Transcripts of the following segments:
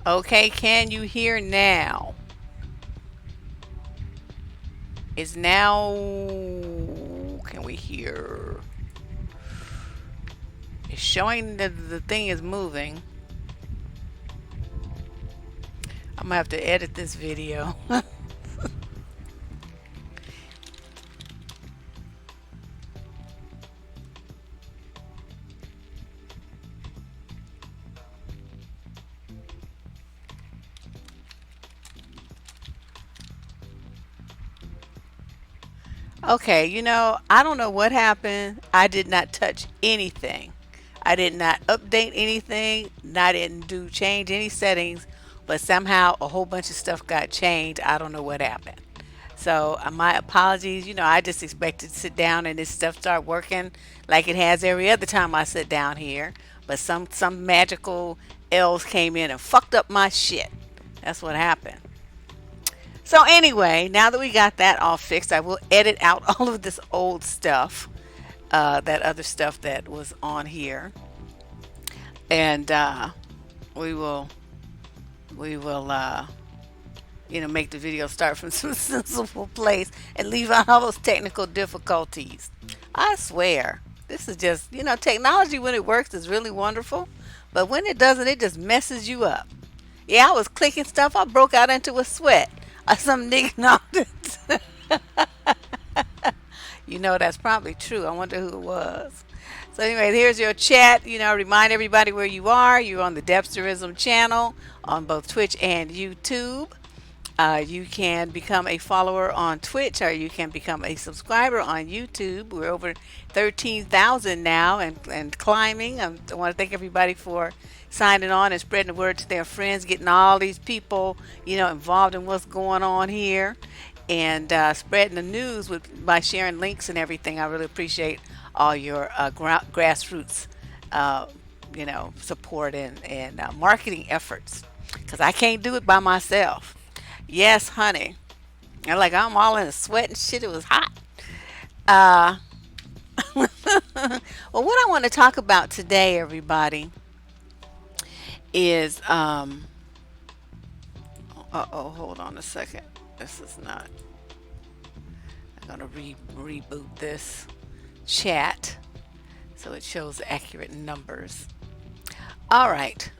Okay, can you hear now? Is now. Can we hear? It's showing that the thing is moving. I'm gonna have to edit this video. Okay, I don't know what happened. I did not touch anything. I did not update anything. I didn't do change any settings, but somehow a whole bunch of stuff got changed. I don't know what happened. So my apologies. I just expected to sit down and this stuff start working like it has every other time I sit down here. But some magical elves came in and fucked up my shit. That's what happened. So anyway, now that we got that all fixed, I will edit out all of this old stuff, that other stuff that was on here, and we will we will make the video start from some sensible place and leave out all those technical difficulties. I swear, this is just technology when it works is really wonderful, but when it doesn't, it just messes you up. Yeah, I was clicking stuff. I broke out into a sweat. Some nigga knocked. That's probably true. I wonder who it was. So anyway, here's your chat. Remind everybody where you are. You're on the Debsterism channel on both Twitch and YouTube. You can become a follower on Twitch, or you can become a subscriber on YouTube. We're over 13,000 now and climbing. I want to thank everybody for signing on and spreading the word to their friends, getting all these people, involved in what's going on here, and spreading the news by sharing links and everything. I really appreciate all your grassroots, support and marketing efforts, because I can't do it by myself. Yes, honey. And like I'm all in a sweat and shit. It was hot. Uh, well, what I want to talk about today, everybody, is oh, hold on a second. This is not. I'm gonna reboot this chat so it shows accurate numbers. All right.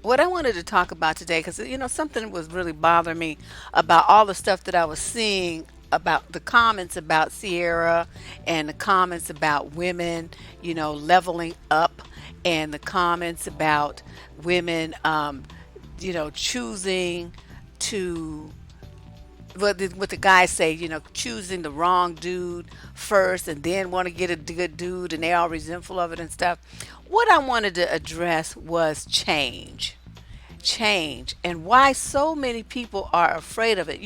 What I wanted to talk about today, because something was really bothering me about all the stuff that I was seeing about the comments about Sierra and the comments about women, leveling up, and the comments about women, choosing to what the guys say, choosing the wrong dude first and then want to get a good dude and they're all resentful of it and stuff. What I wanted to address was change and why so many people are afraid of it,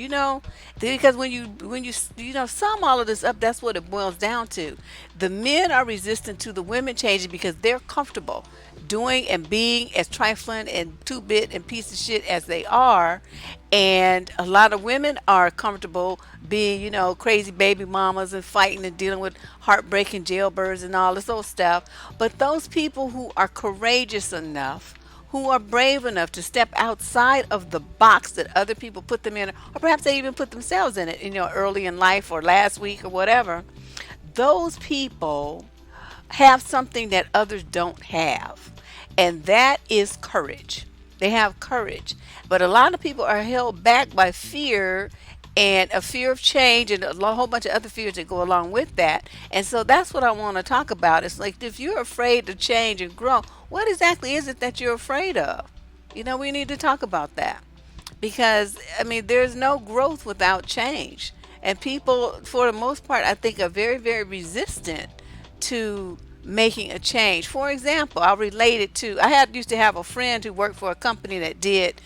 because when you sum all of this up, that's what it boils down to. The men are resistant to the women changing because they're comfortable doing and being as trifling and two-bit and piece of shit as they are, and a lot of women are comfortable being crazy baby mamas and fighting and dealing with heartbreaking jailbirds and all this old stuff. But those people who are courageous enough, who are brave enough to step outside of the box that other people put them in, or perhaps they even put themselves in it, early in life or last week or whatever, those people have something that others don't have, and that is courage. They have courage. But a lot of people are held back by fear, and a fear of change and whole bunch of other fears that go along with that. And so that's what I want to talk about. It's like, if you're afraid to change and grow, what exactly is it that you're afraid of? We need to talk about that, because there's no growth without change. And people, for the most part, I think, are very, very resistant to making a change. For example, I'll relate it to, I had used to have a friend who worked for a company that did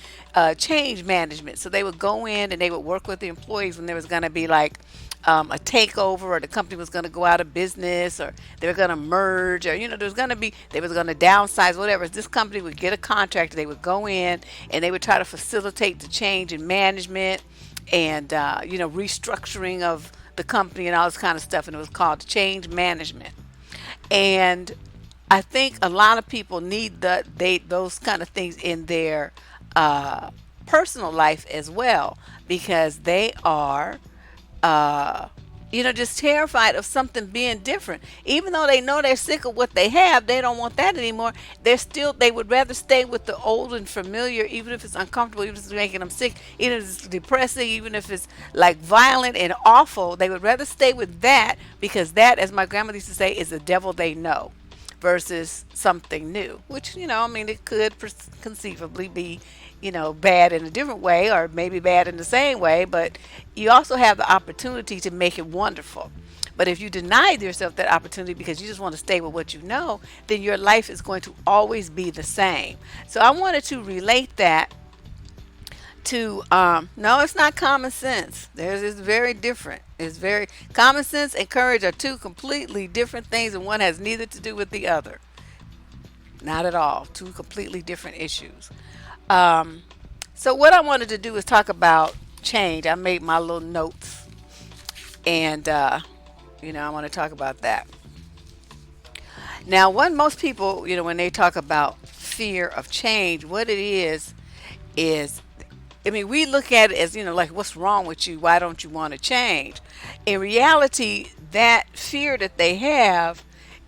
change management. So they would go in and they would work with the employees when there was going to be like a takeover, or the company was going to go out of business, or they were going to merge, or there's going to be, they was going to downsize, whatever. This company would get a contractor, they would go in and they would try to facilitate the change in management and restructuring of the company and all this kind of stuff, and it was called change management. And I think a lot of people need those kind of things in their uh, personal life as well, because they are uh, just terrified of something being different. Even though they know they're sick of what they have, they don't want that anymore. They would rather stay with the old and familiar, even if it's uncomfortable, even if it's making them sick, even if it's depressing, even if it's like violent and awful. They would rather stay with that, because that, as my grandmother used to say, is the devil they know, versus something new, which, I mean, it could conceivably be, bad in a different way, or maybe bad in the same way, but you also have the opportunity to make it wonderful. But if you deny yourself that opportunity because you just want to stay with what you know, then your life is going to always be the same. So I wanted to relate that to no, it's not common sense. It's very different. It's very common sense and courage are two completely different things, and one has neither to do with the other. Not at all. Two completely different issues. Um, so what I wanted to do is talk about change. I made my little notes, and I want to talk about that. Now, when most people, when they talk about fear of change, what it is, I mean, we look at it as, like, what's wrong with you? Why don't you want to change? In reality, that fear that they have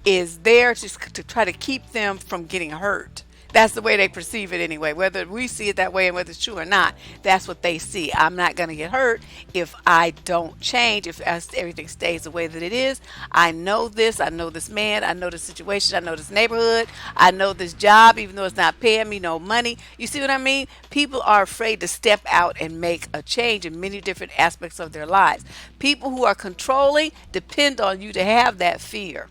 is there to try to keep them from getting hurt. That's the way they perceive it anyway. Whether we see it that way and whether it's true or not, that's what they see. I'm not going to get hurt if I don't change, if everything stays the way that it is. I know this. I know this man. I know this situation. I know this neighborhood. I know this job, even though it's not paying me no money. You see what I mean? People are afraid to step out and make a change in many different aspects of their lives. People who are controlling depend on you to have that fear.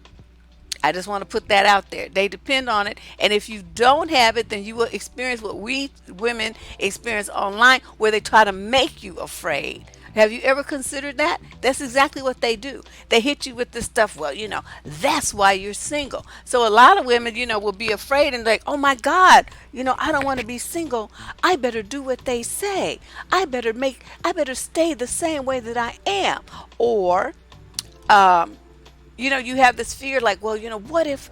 I just want to put that out there. They depend on it. And if you don't have it, then you will experience what we women experience online, where they try to make you afraid. Have you ever considered that? That's exactly what they do. They hit you with this stuff. Well, that's why you're single. So a lot of women, will be afraid and like, oh my God, I don't want to be single. I better do what they say. I better stay the same way that I am. Or, you have this fear like, well, what if,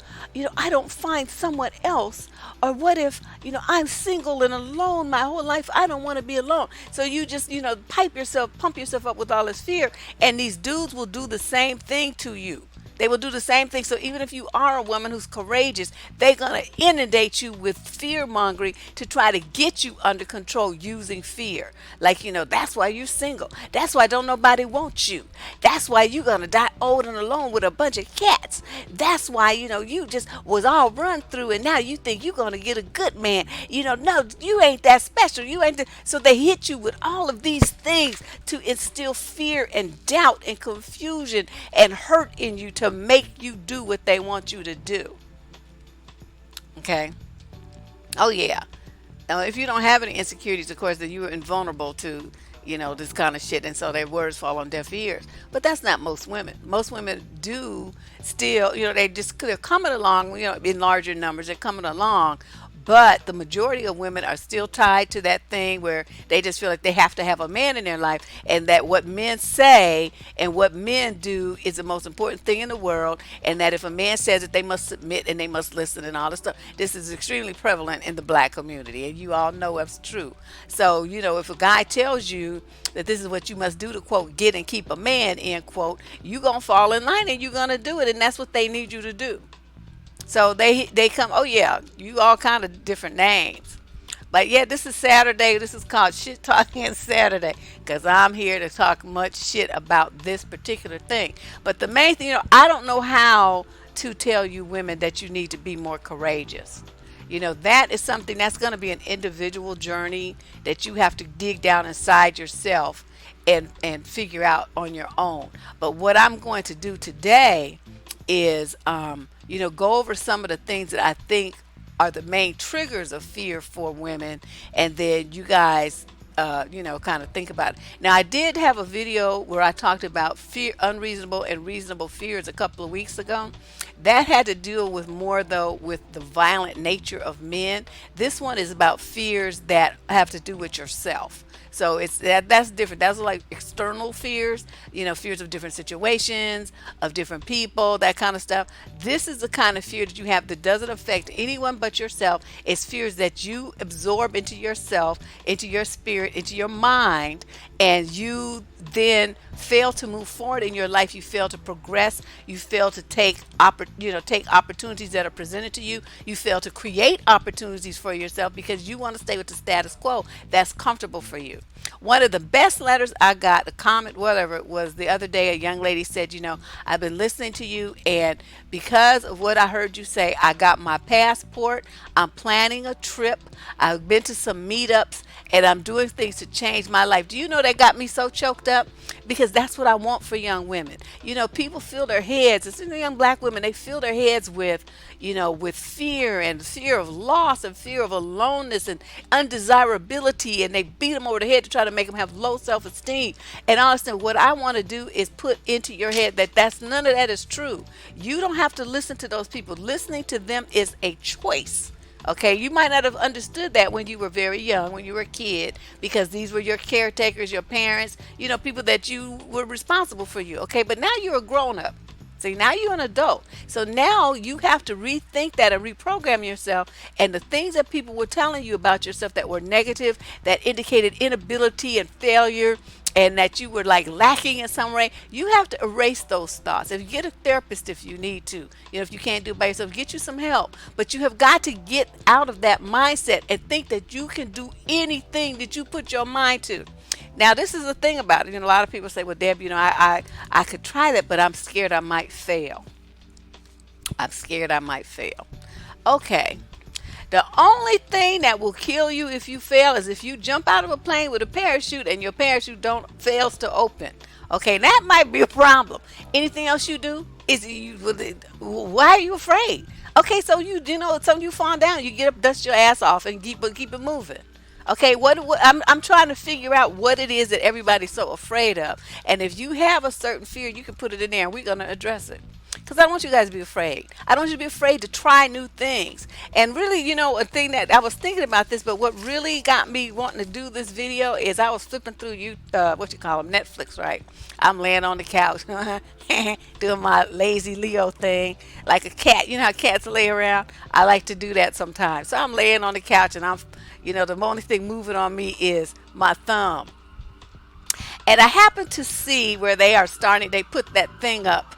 I don't find someone else? Or what if, I'm single and alone my whole life? I don't want to be alone. So you just, pump yourself up with all this fear. And these dudes will do the same thing to you. They will do the same thing. So even if you are a woman who's courageous, they're going to inundate you with fear mongering to try to get you under control using fear. Like, that's why you're single. That's why don't nobody want you. That's why you're going to die old and alone with a bunch of cats. That's why, you just was all run through and now you think you're going to get a good man. No, you ain't that special. You ain't. So they hit you with all of these things to instill fear and doubt and confusion and hurt in you, to make you do what they want you to do. Okay. Oh yeah. Now, if you don't have any insecurities, of course, then you are invulnerable to, this kind of shit, and so their words fall on deaf ears. But that's not most women. Most women do still, they're coming along, in larger numbers. They're coming along, but the majority of women are still tied to that thing where they just feel like they have to have a man in their life, and that what men say and what men do is the most important thing in the world, and that if a man says it, they must submit and they must listen and all this stuff. This is extremely prevalent in the black community, and you all know it's true. So, if a guy tells you that this is what you must do to, quote, get and keep a man, end quote, you're going to fall in line and you're going to do it, and that's what they need you to do. So they come, oh yeah, you all kind of different names. But yeah, this is Saturday. This is called Shit Talking Saturday, because I'm here to talk much shit about this particular thing. But the main thing, I don't know how to tell you women that you need to be more courageous. That is something that's going to be an individual journey that you have to dig down inside yourself and figure out on your own. But what I'm going to do today is, go over some of the things that I think are the main triggers of fear for women, and then you guys, kind of think about it. Now, I did have a video where I talked about fear, unreasonable and reasonable fears, a couple of weeks ago. That had to deal with more though with the violent nature of men. This one is about fears that have to do with yourself. So it's that's different. That's like external fears, fears of different situations, of different people, that kind of stuff. This is the kind of fear that you have that doesn't affect anyone but yourself. It's fears that you absorb into yourself, into your spirit, into your mind, and you then fail to move forward in your life. You fail to progress. You fail to take opportunities that are presented to you. You fail to create opportunities for yourself because you want to stay with the status quo that's comfortable for you. One of the best letters I got, a comment, whatever it was, the other day, a young lady said, I've been listening to you, and because of what I heard you say, I got my passport. I'm planning a trip. I've been to some meetups, and I'm doing things to change my life. Do you know that got me so choked up? Because that's what I want for young women. People fill their heads, especially young black women, they fill their heads with fear and fear of loss and fear of aloneness and undesirability, and they beat them over the head to try to make them have low self-esteem. And honestly, what I want to do is put into your head that none of that is true. You don't have to listen to those people. Listening to them is a choice. Okay, you might not have understood that when you were very young, when you were a kid, because these were your caretakers, your parents, people that you were responsible for you. Okay, but now you're a grown up. See, now you're an adult. So now you have to rethink that and reprogram yourself. And the things that people were telling you about yourself that were negative, that indicated inability and failure, and that you were like lacking in some way, you have to erase those thoughts. If you get a therapist, if you need to, if you can't do it by yourself, get you some help. But you have got to get out of that mindset and think that you can do anything that you put your mind to. Now, this is the thing about it. A lot of people say, well, Deb, I could try that, but I'm scared I might fail. I'm scared I might fail. Okay. The only thing that will kill you if you fail is if you jump out of a plane with a parachute and your parachute don't fails to open. Okay, that might be a problem. Anything else you do is why are you afraid? Okay, so something you fall down, you get up, dust your ass off, and keep it moving. Okay, I'm trying to figure out what it is that everybody's so afraid of, and if you have a certain fear, you can put it in there, and we're gonna address it. Because I don't want you guys to be afraid. I don't want you to be afraid to try new things. And really, a thing that I was thinking about this, but what really got me wanting to do this video is I was flipping through Netflix, right? I'm laying on the couch, doing my lazy Leo thing, like a cat. You know how cats lay around? I like to do that sometimes. So I'm laying on the couch, and the only thing moving on me is my thumb. And I happen to see where they put that thing up.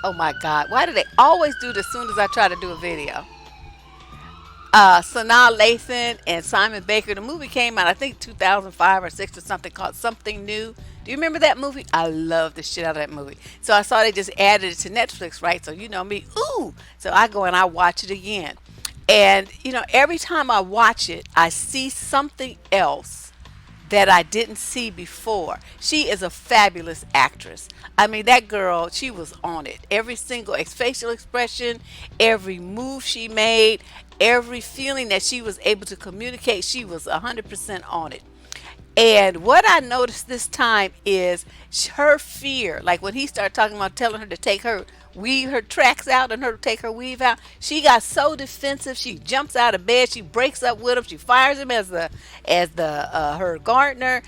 Oh my God, why do they always do this as soon as I try to do a video? Sanaa Lathan and Simon Baker. The movie came out, I think 2005 or 6 or something, called Something New. Do you remember that movie? I love the shit out of that movie. So I saw they just added it to Netflix, right? So you know me, ooh. So I go and I watch it again. And, every time I watch it, I see something else that I didn't see before. She is a fabulous actress. I mean, that girl, she was on it. Every single facial expression, every move she made, every feeling that she was able to communicate, she was 100% on it. And what I noticed this time is her fear. Like when he started talking about telling her to take her weave her tracks out and her to take her weave out, she got so defensive. She jumps out of bed. She breaks up with him. She fires him as her gardener.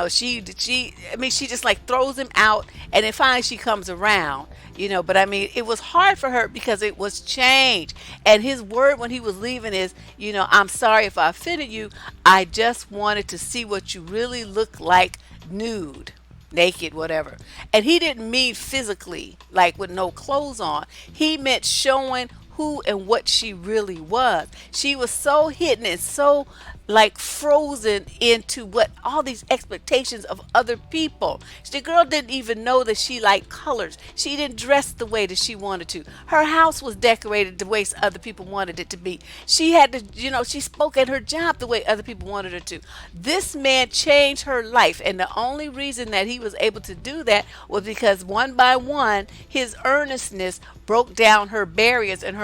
She just like throws him out, and then finally she comes around. But I mean, it was hard for her because it was change. And his word when he was leaving is, I'm sorry if I offended you. I just wanted to see what you really look like nude, naked, whatever. And he didn't mean physically, like with no clothes on. He meant showing who and what she really was. She was so hidden and so like frozen into what all these expectations of other people. The girl didn't even know that she liked colors. She didn't dress the way that she wanted to. Her house was decorated the way other people wanted it to be. She had to, she spoke at her job the way other people wanted her to. This man changed her life, and the only reason that he was able to do that was because one by one his earnestness broke down her barriers and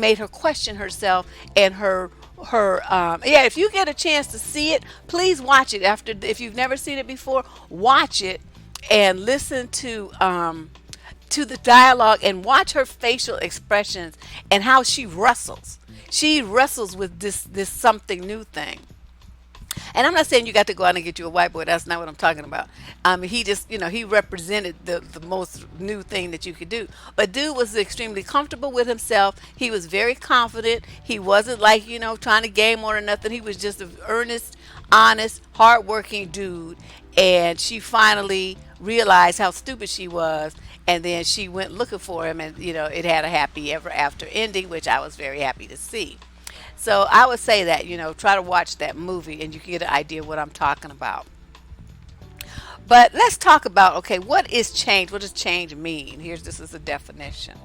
made her question herself and if you get a chance to see it, please watch it. If you've never seen it before, watch it and listen to to the dialogue and watch her facial expressions and how she wrestles. She wrestles with this something new thing. And I'm not saying you got to go out and get you a white boy. That's not what I'm talking about. He just, he represented the most new thing that you could do. But dude was extremely comfortable with himself. He was very confident. He wasn't like, trying to game on or nothing. He was just an earnest, honest, hardworking dude. And she finally realized how stupid she was. And then she went looking for him. And, it had a happy ever after ending, which I was very happy to see. So I would say that, try to watch that movie and you can get an idea of what I'm talking about. But let's talk about, okay, what is change? What does change mean? This is a definition.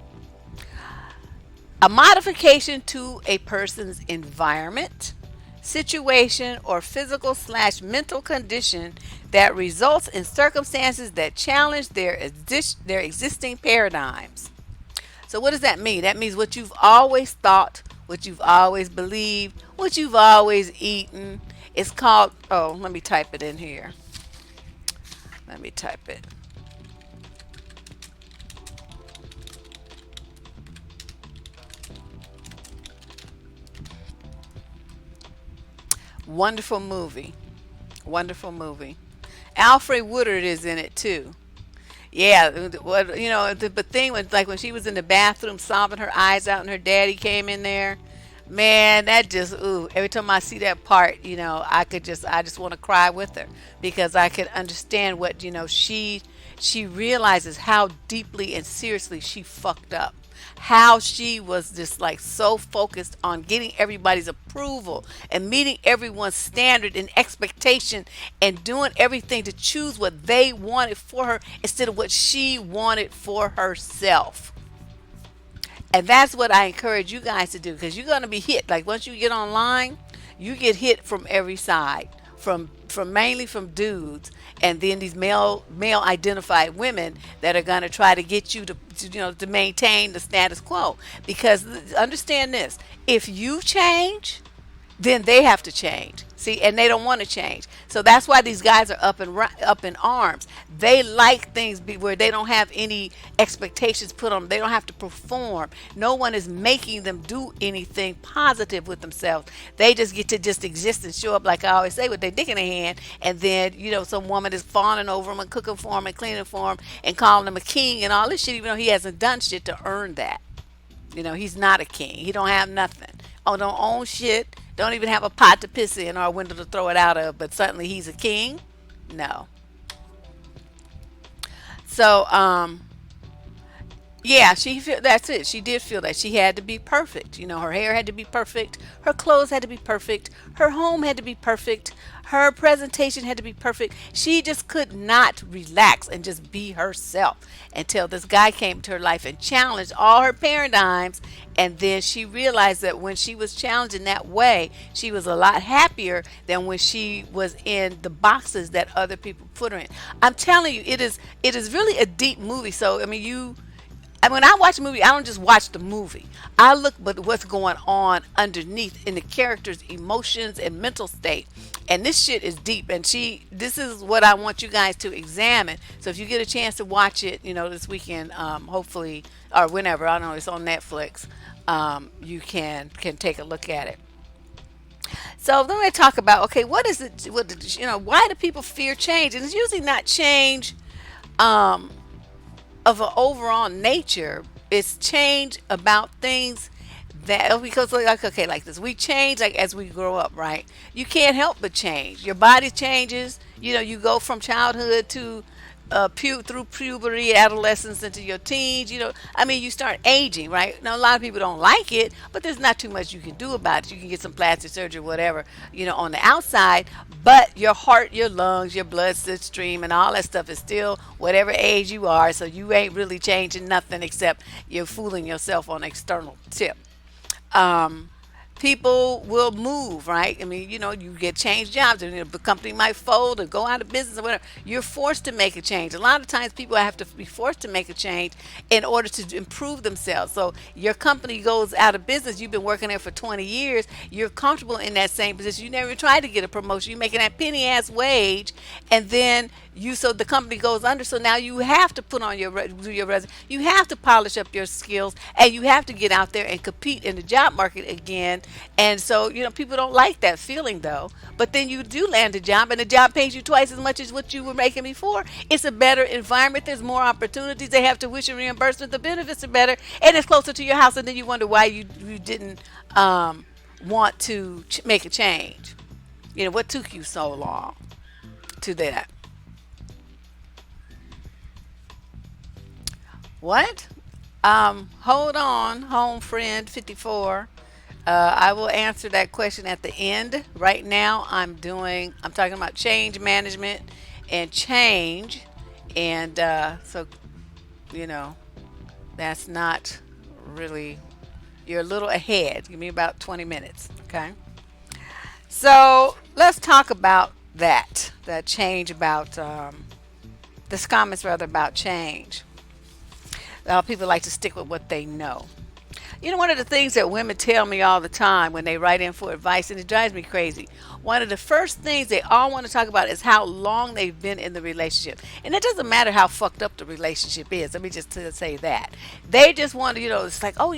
A modification to a person's environment, situation, or physical slash mental condition that results in circumstances that challenge their existing paradigms. So what does that mean? That means what you've always thought, what you've always believed, what you've always eaten. It's called, oh, let me type it in here. Let me type it. Wonderful movie. Wonderful movie. Alfred Woodard is in it too. Yeah, what the thing was like when she was in the bathroom sobbing her eyes out and her daddy came in there. Man, that just ooh, every time I see that part, I just want to cry with her because I could understand what, she realizes how deeply and seriously she fucked up. How she was just like so focused on getting everybody's approval and meeting everyone's standard and expectation and doing everything to choose what they wanted for her instead of what she wanted for herself. And that's what I encourage you guys to do because you're going to be hit. Like once you get online, you get hit from every side, from mainly from dudes, and then these male identified women that are going to try to get you to maintain the status quo. Because understand this: if you change, then they have to change. See, and they don't want to change. So that's why these guys are up in arms. They like things where they don't have any expectations put on them. They don't have to perform. No one is making them do anything positive with themselves. They just get to just exist and show up, like I always say, with their dick in their hand. And then, some woman is fawning over them and cooking for them and cleaning for them and calling him a king and all this shit, even though he hasn't done shit to earn that. He's not a king. He don't have nothing. Oh, don't own shit. Don't even have a pot to piss in or a window to throw it out of. But suddenly he's a king? No. So, yeah, that's it. She did feel that she had to be perfect. Her hair had to be perfect. Her clothes had to be perfect. Her home had to be perfect. Her presentation had to be perfect. She just could not relax and just be herself until this guy came to her life and challenged all her paradigms. And then she realized that when she was challenged in that way, she was a lot happier than when she was in the boxes that other people put her in. I'm telling you, it is really a deep movie. So, when I watch a movie, I don't just watch the movie. I look at what's going on underneath in the character's emotions and mental state. And this shit is deep. And this is what I want you guys to examine. So if you get a chance to watch it, this weekend, hopefully, or whenever, I don't know, it's on Netflix, you can take a look at it. So then we talk about, okay, what is it, why do people fear change? And it's usually not change, of an overall nature. It's change about things that because like okay like this we change like as we grow up, right? You can't help but change. Your body changes. You go from childhood to through puberty, adolescence, into your teens. You start aging, right? Now a lot of people don't like it, but there's not too much you can do about it. You can get some plastic surgery, whatever, on the outside, but your heart, your lungs, your blood stream, and all that stuff is still whatever age you are. So you ain't really changing nothing except you're fooling yourself on external tip. Um, people will move, right? I mean, you get changed jobs, and the company might fold or go out of business or whatever. You're forced to make a change. A lot of times, people have to be forced to make a change in order to improve themselves. So your company goes out of business. You've been working there for 20 years. You're comfortable in that same position. You never tried to get a promotion. You're making that penny ass wage, and then so the company goes under. So now you have to put on do your resume. You have to polish up your skills, and you have to get out there and compete in the job market again. And so people don't like that feeling though. But then you do land a job, and the job pays you twice as much as what you were making before. It's a better environment. There's more opportunities. They have tuition reimbursement. The benefits are better, and it's closer to your house. And then you wonder why you didn't want to make a change. What took you so long to that? What? Hold on, home friend 54. I will answer that question at the end. Right now, I'm talking about change management and change. And so, you know, that's not really, you're a little ahead. Give me about 20 minutes, okay? So let's talk about that change about, this comments rather about change. People like to stick with what they know. One of the things that women tell me all the time when they write in for advice, and it drives me crazy, one of the first things they all want to talk about is how long they've been in the relationship. And it doesn't matter how fucked up the relationship is. Let me just say that. They just want to, it's like, oh,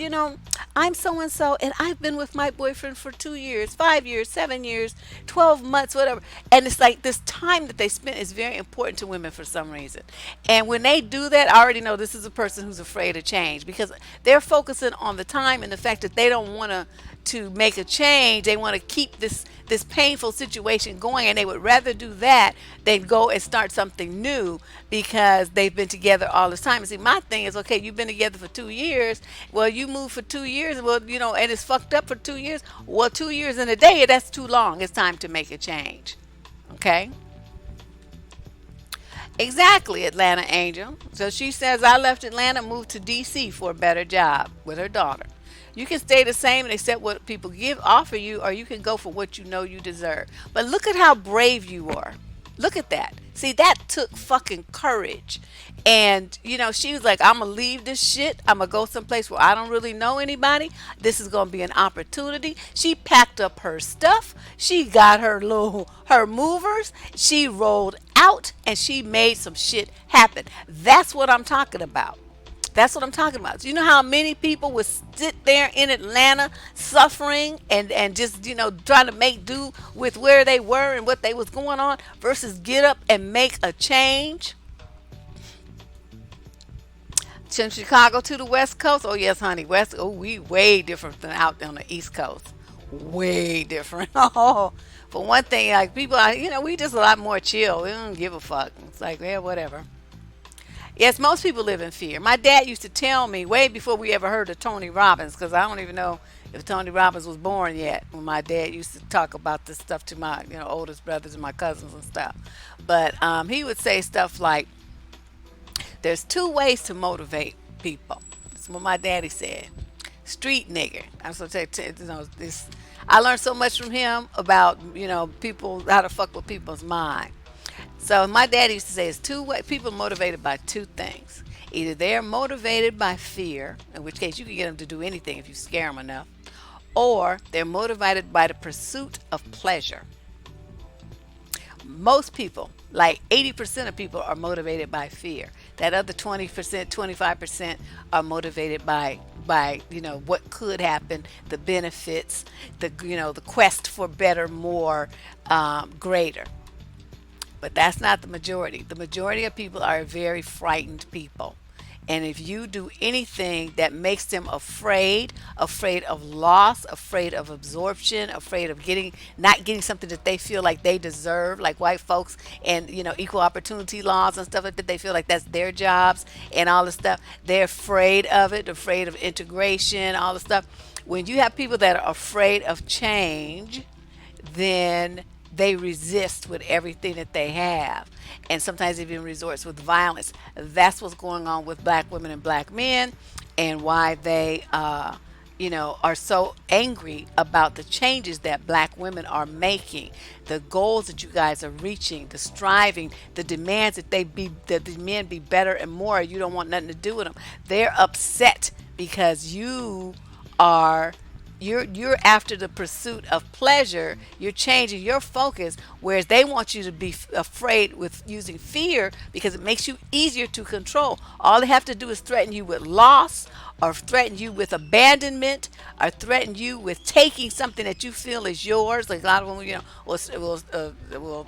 I'm so and so, and I've been with my boyfriend for 2 years, 5 years, 7 years, 12 months, whatever. And it's like this time that they spend is very important to women for some reason. And when they do that, I already know this is a person who's afraid of change, because they're focusing on the time and the fact that they don't want to make a change. They want to keep this painful situation going, and they would rather do that than go and start something new because they've been together all this time. And see, my thing is, okay, you've been together for 2 years. Well, you moved for 2 years. Well, and it's fucked up for 2 years. Well, 2 years in a day, that's too long. It's time to make a change. Okay. Exactly, Atlanta Angel. So she says, I left Atlanta, moved to DC for a better job with her daughter. You can stay the same and accept what people offer you, or you can go for what you know you deserve. But look at how brave you are. Look at that. See, that took fucking courage. And, she was like, I'm going to leave this shit. I'm going to go someplace where I don't really know anybody. This is going to be an opportunity. She packed up her stuff. She got her movers. She rolled out and she made some shit happen. That's what I'm talking about. That's what I'm talking about. So you know how many people would sit there in Atlanta suffering and just, trying to make do with where they were and what they was going on versus get up and make a change? From Chicago to the West Coast? Oh, yes, honey. We way different than out on the East Coast. Way different. Oh, for one thing, like people are, we just a lot more chill. We don't give a fuck. It's like, yeah, whatever. Yes, most people live in fear. My dad used to tell me way before we ever heard of Tony Robbins, because I don't even know if Tony Robbins was born yet. When my dad used to talk about this stuff to my, oldest brothers and my cousins and stuff. But he would say stuff like, "There's two ways to motivate people." That's what my daddy said. Street nigger. I'm so this. I learned so much from him about people, how to fuck with people's mind. So my daddy used to say it's two way people are motivated by two things. Either they're motivated by fear, in which case you can get them to do anything if you scare them enough, or they're motivated by the pursuit of pleasure. Most people, like 80% of people, are motivated by fear. That other 20%, 25% are motivated by what could happen, the benefits, the quest for better, more, greater. But that's not the majority. The majority of people are very frightened people. And if you do anything that makes them afraid of loss, afraid of absorption, afraid of not getting something that they feel like they deserve, like white folks and, equal opportunity laws and stuff like that, they feel like that's their jobs and all this stuff. They're afraid of it, afraid of integration, all the stuff. When you have people that are afraid of change, then they resist with everything that they have, and sometimes even resorts with violence. That's what's going on with black women and black men, and why they are so angry about the changes that black women are making, the goals that you guys are reaching, the striving, the demands that the men be better and more. You don't want nothing to do with them. They're upset because are you're after the pursuit of pleasure. You're changing your focus, whereas they want you to be afraid with using fear because it makes you easier to control. All they have to do is threaten you with loss, or threaten you with abandonment, or threaten you with taking something that you feel is yours. Like a lot of them, will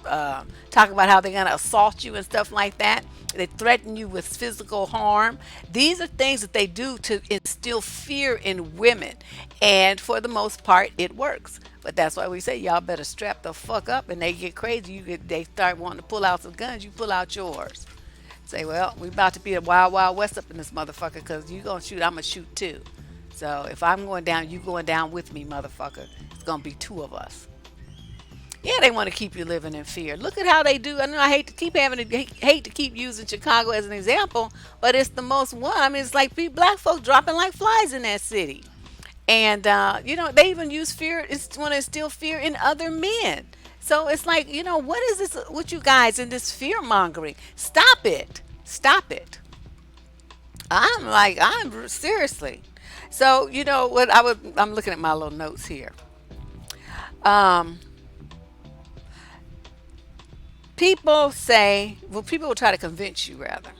talk about how they're gonna assault you and stuff like that. They threaten you with physical harm. These are things that they do to instill fear in women. And for the most part, it works. But that's why we say y'all better strap the fuck up, and they get crazy. They start wanting to pull out some guns. You pull out yours. Say, well, we about to be a wild, wild west up in this motherfucker because you going to shoot, I'm going to shoot too. So if I'm going down, you going down with me, motherfucker. It's going to be two of us. Yeah, they want to keep you living in fear. Look at how they do. I know I hate to keep hate to keep using Chicago as an example, but it's the most one. I mean, it's like black folks dropping like flies in that city, and they even use fear. It's want to instill fear in other men. So it's like, what is this? What you guys in this fear mongering? Stop it! Stop it! I'm seriously. So what I'm looking at my little notes here. Um, people will try to convince you rather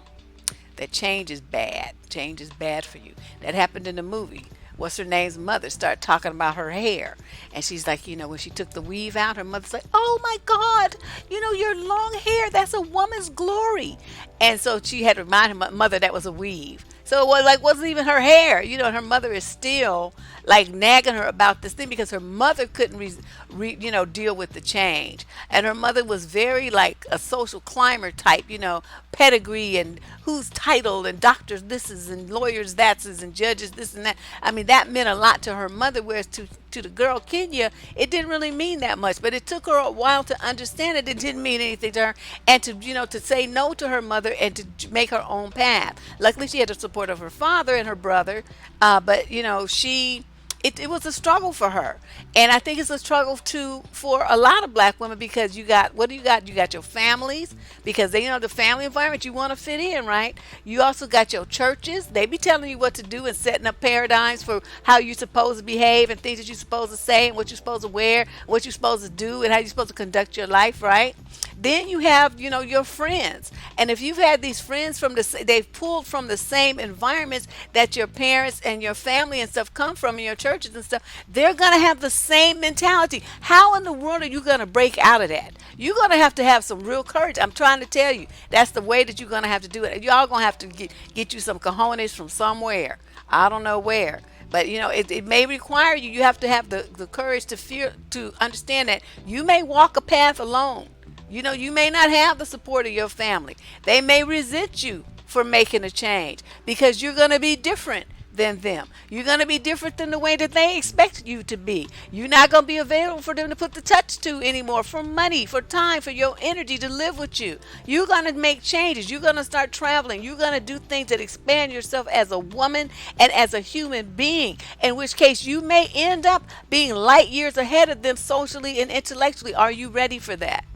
that change is bad. Change is bad for you. That happened in the movie. What's her name's mother started talking about her hair. And she's like, when she took the weave out, her mother's like, oh my God, your long hair, that's a woman's glory. And so she had to remind her mother that was a weave. So it wasn't even her hair. Her mother is still like nagging her about this thing because her mother couldn't deal with the change. And her mother was very like a social climber type, pedigree and who's titled and doctors this is and lawyers that's is and judges this and that. I mean, that meant a lot to her mother, whereas to the girl Kenya, it didn't really mean that much. But it took her a while to understand it. It didn't mean anything to her, and to say no to her mother and to make her own path. Luckily, she had the support of her father and her brother, but she it was a struggle for her. And I think it's a struggle too for a lot of black women because you got, what do you got? You got your families because they, the family environment you want to fit in, right? You also got your churches. They be telling you what to do and setting up paradigms for how you're supposed to behave and things that you're supposed to say and what you're supposed to wear, what you're supposed to do and how you're supposed to conduct your life, right? Then you have, your friends. And if you've had these friends they've pulled from the same environments that your parents and your family and stuff come from in your churches and stuff, they're going to have the same mentality. How in the world are you going to break out of that? You're going to have some real courage. I'm trying to tell you, that's the way that you're going to have to do it. Y'all going to have to get you some cojones from somewhere. I don't know where. But it may require you have to have the courage to understand that you may walk a path alone. You may not have the support of your family. They may resent you for making a change because you're going to be different than them. You're going to be different than the way that they expect you to be. You're not going to be available for them to put the touch to anymore, for money, for time, for your energy to live with you. You're going to make changes. You're going to start traveling. You're going to do things that expand yourself as a woman and as a human being, in which case you may end up being light years ahead of them socially and intellectually. Are you ready for that?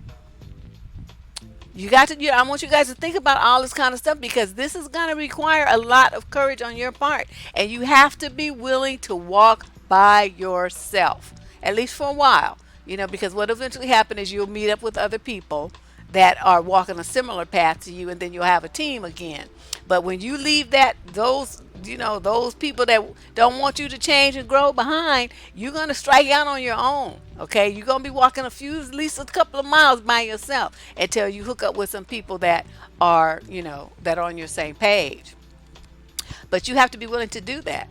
You got to, I want you guys to think about all this kind of stuff because this is going to require a lot of courage on your part. And you have to be willing to walk by yourself, at least for a while. Because what eventually happens is you'll meet up with other people that are walking a similar path to you, and then you'll have a team again. But when you leave those people that don't want you to change and grow behind, you're going to strike out on your own. Okay, you're going to be walking at least a couple of miles by yourself until you hook up with some people that are on your same page. But you have to be willing to do that.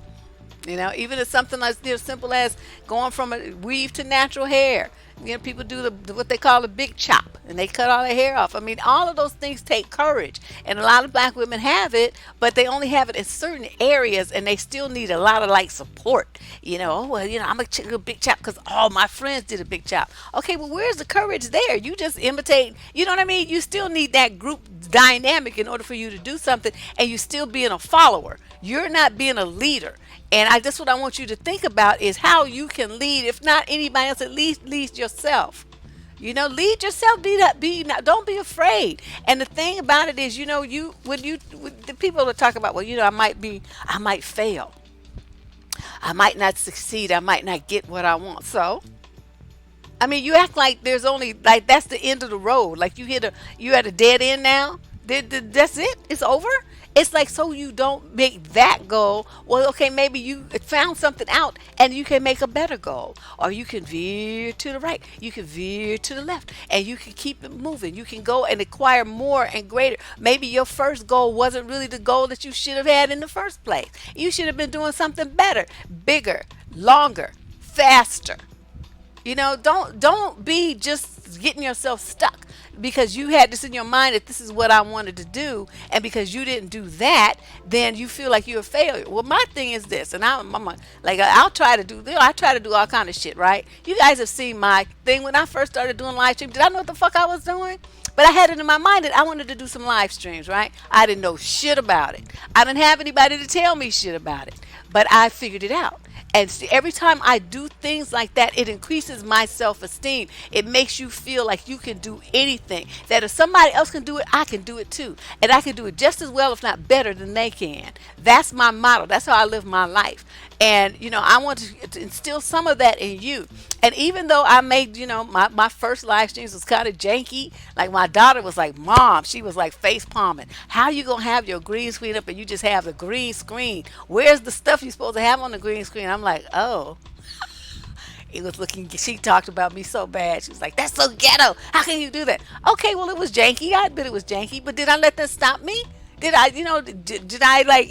Even if something as simple as going from a weave to natural hair. People do what they call a big chop, and they cut all their hair off. I mean, all of those things take courage, and a lot of black women have it, but they only have it in certain areas, and they still need a lot of support. I'm gonna do a big chop because all my friends did a big chop. Okay, well, where's the courage there? You just imitate. You know what I mean? You still need that group dynamic in order for you to do something, and you still being a follower. You're not being a leader. And I just what I want you to think about is how you can lead, if not anybody else, at least lead yourself. Lead yourself. Be that. Be not. Don't be afraid. And the thing about it is, when the people that talk about, well, I might fail, I might not succeed, I might not get what I want. So I mean, you act like there's only like that's the end of the road. Like you at a dead end now. That's it. It's over. It's like so you don't make that goal. Well, okay, maybe you found something out and you can make a better goal, or you can veer to the right, you can veer to the left, and you can keep it moving. You can go and acquire more and greater. Maybe your first goal wasn't really the goal that you should have had in the first place. You should have been doing something better, bigger, longer, faster. Don't be just getting yourself stuck because you had this in your mind that this is what I wanted to do, and because you didn't do that, then you feel like you're a failure. Well, my thing is this, and I'll try to do. I try to do all kind of shit, right? You guys have seen my thing when I first started doing live stream. Did I know what the fuck I was doing? But I had it in my mind that I wanted to do some live streams, right? I didn't know shit about it. I didn't have anybody to tell me shit about it, but I figured it out. And see, every time I do things like that, it increases my self-esteem. It makes you feel like you can do anything. That if somebody else can do it, I can do it too. And I can do it just as well, if not better than they can. That's my motto. That's how I live my life. And, I want to instill some of that in you. And even though I made, my first live streams was kind of janky, like my daughter was like, Mom, she was like face palming. How you going to have your green screen up and you just have the green screen? Where's the stuff you're supposed to have on the green screen? I'm like, oh. It was looking, she talked about me so bad. She was like, that's so ghetto. How can you do that? Okay, well, it was janky. I admit it was janky, but did I let that stop me? Did I, did I like,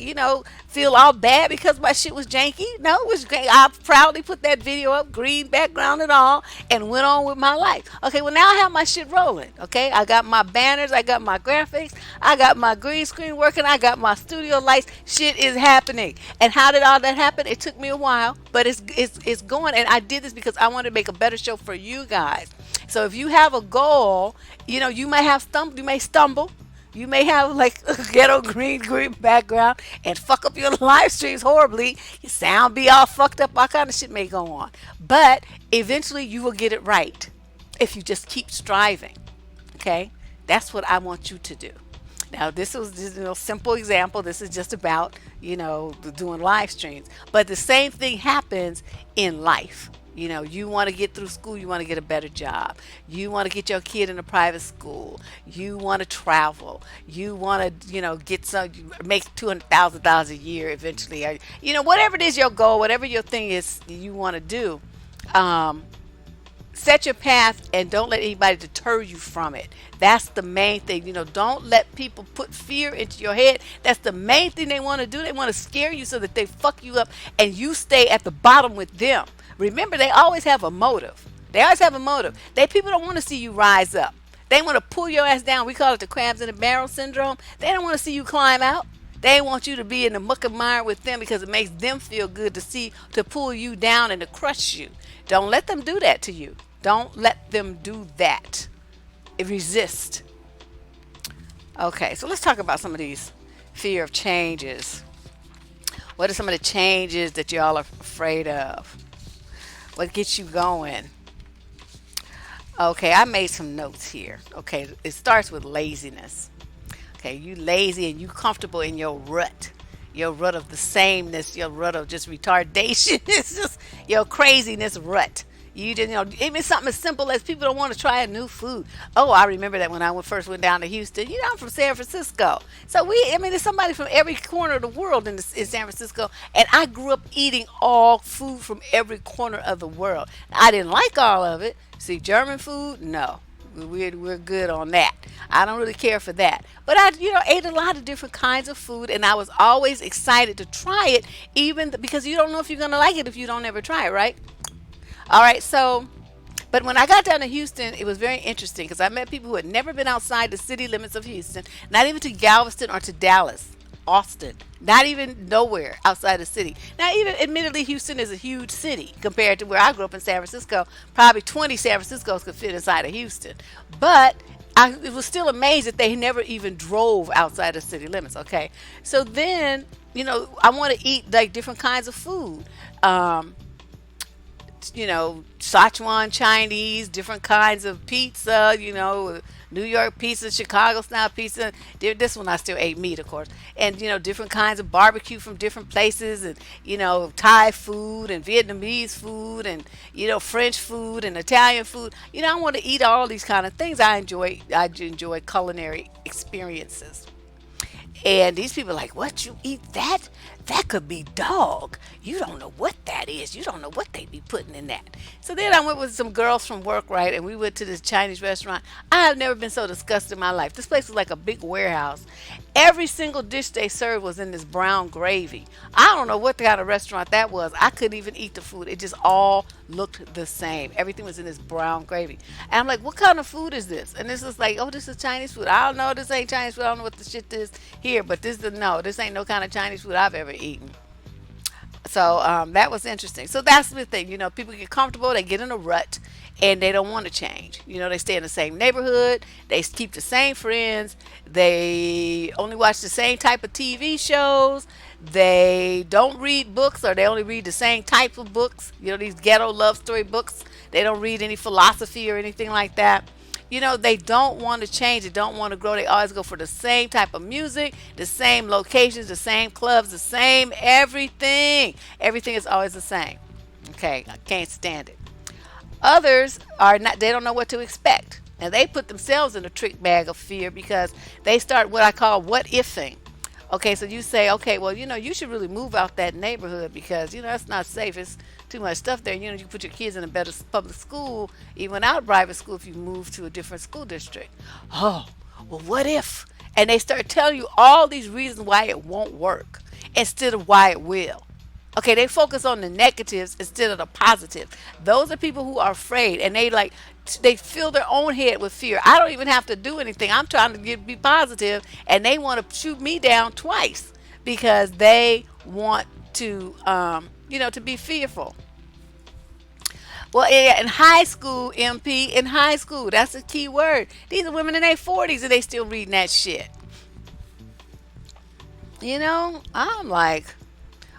feel all bad because my shit was janky? No, it was great. I proudly put that video up, green background and all, and went on with my life. Okay, well, now I have my shit rolling. Okay, I got my banners, I got my graphics, I got my green screen working, I got my studio lights. Shit is happening. And how did all that happen? It took me a while, but it's going. And I did this because I wanted to make a better show for you guys. So if you have a goal, you may stumble. You may have like a ghetto green background and fuck up your live streams horribly. Your sound be all fucked up. All kind of shit may go on. But eventually you will get it right if you just keep striving. Okay? That's what I want you to do. Now, this was just a simple example. This is just about, doing live streams. But the same thing happens in life. You want to get through school, you want to get a better job. You want to get your kid in a private school. You want to travel. You want to, make $200,000 a year eventually. Or, whatever it is your goal, whatever your thing is you want to do. Set your path and don't let anybody deter you from it. That's the main thing. Don't let people put fear into your head. That's the main thing they want to do. They want to scare you so that they fuck you up and you stay at the bottom with them. Remember, they always have a motive. They always have a motive. People don't want to see you rise up. They want to pull your ass down. We call it the crabs in the barrel syndrome. They don't want to see you climb out. They want you to be in the muck and mire with them because it makes them feel good to pull you down and to crush you. Don't let them do that to you. Don't let them do that. Resist. Okay, so let's talk about some of these fear of changes. What are some of the changes that y'all are afraid of? What gets you going? Okay, I made some notes here. Okay, it starts with laziness. Okay, you lazy and you comfortable in your rut. Your rut of the sameness, your rut of just retardation. It's just your craziness rut. Even something as simple as people don't want to try a new food. Oh, I remember that when I first went down to Houston. I'm from San Francisco. So there's somebody from every corner of the world in San Francisco. And I grew up eating all food from every corner of the world. I didn't like all of it. See, German food, no. We're good on that. I don't really care for that. But I, ate a lot of different kinds of food. And I was always excited to try it, even because you don't know if you're going to like it if you don't ever try it, right? All right, but when I got down to Houston, it was very interesting because I met people who had never been outside the city limits of Houston, not even to Galveston or to Dallas, Austin, not even nowhere outside the city. Now, even admittedly, Houston is a huge city compared to where I grew up in San Francisco. Probably 20 San Franciscos could fit inside of Houston. But I was still amazed that they never even drove outside the city limits, okay? So then I want to eat like different kinds of food. Um, Sichuan Chinese, different kinds of pizza, New York pizza, Chicago style pizza. This one I still ate meat, of course. And, different kinds of barbecue from different places, and, Thai food and Vietnamese food and, French food and Italian food. I want to eat all these kind of things. I enjoy culinary experiences. And these people are like, what, you eat that? That could be dog. You don't know what that is. You don't know what they be putting in that. So then I went with some girls from work, right? And we went to this Chinese restaurant. I have never been so disgusted in my life. This place was like a big warehouse. Every single dish they served was in this brown gravy. I don't know what kind of restaurant that was. I couldn't even eat the food. It just all looked the same. Everything was in this brown gravy. And I'm like, what kind of food is this? And this is like, oh, this is Chinese food. I don't know. This ain't Chinese food. I don't know what the shit is here. But no, this ain't no kind of Chinese food I've ever eaten. So that was interesting. So that's the thing. People get comfortable, they get in a rut, and they don't want to change. They stay in the same neighborhood, they keep the same friends, they only watch the same type of TV shows, they don't read books, or they only read the same type of books, these ghetto love story books. They don't read any philosophy or anything like that. They don't want to change. They don't want to grow. They always go for the same type of music, the same locations, the same clubs, the same everything. Everything is always the same. Okay, I can't stand it. Others are not, they don't know what to expect. And they put themselves in a trick bag of fear because they start what I call what ifing. Okay, so you say, okay, well, you should really move out that neighborhood because, that's not safe. It's too much stuff there. You put your kids in a better public school, even out of private school, if you move to a different school district. Oh, well, what if? And they start telling you all these reasons why it won't work instead of why it will. Okay, they focus on the negatives instead of the positive. Those are people who are afraid, and they fill their own head with fear. I don't even have to do anything. I'm trying to be positive, and they want to shoot me down twice because they want to be fearful. Well, in high school, MP, in high school, that's a key word. These are women in their 40s and they still reading that shit. I'm like,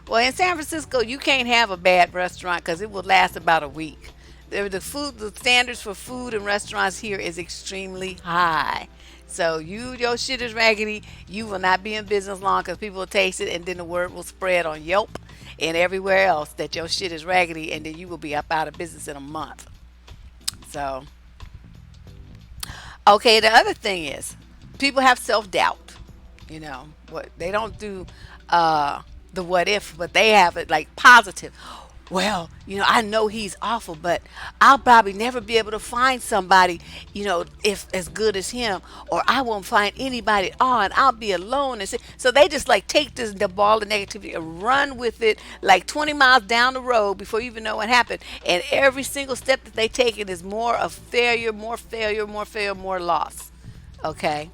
well, in San Francisco, you can't have a bad restaurant because it will last about a week. The standards for food and restaurants here is extremely high. So your shit is raggedy. You will not be in business long because people will taste it, and then the word will spread on Yelp and everywhere else that your shit is raggedy, and then you will be up out of business in a month. So, okay, the other thing is people have self doubt. What they don't do the what if, but they have it like positive. Well, I know he's awful, but I'll probably never be able to find somebody, if as good as him, or I won't find anybody at all, and I'll be alone. So they just like take the ball of negativity and run with it like 20 miles down the road before you even know what happened. And every single step that they take it is more of failure, more failure, more failure, more loss. Okay.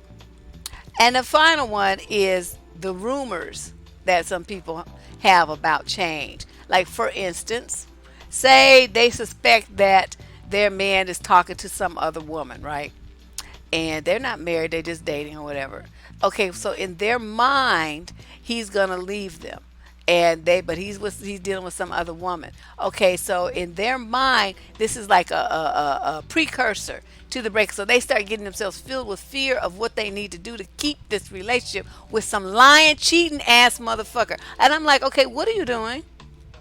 And the final one is the rumors that some people have about change. Like, for instance, say they suspect that their man is talking to some other woman, right? And they're not married, they're just dating or whatever. Okay, so in their mind, he's gonna leave them. But he's dealing with some other woman. Okay, so in their mind, this is like a precursor to the break. So they start getting themselves filled with fear of what they need to do to keep this relationship with some lying, cheating ass motherfucker. And I'm like, okay, what are you doing?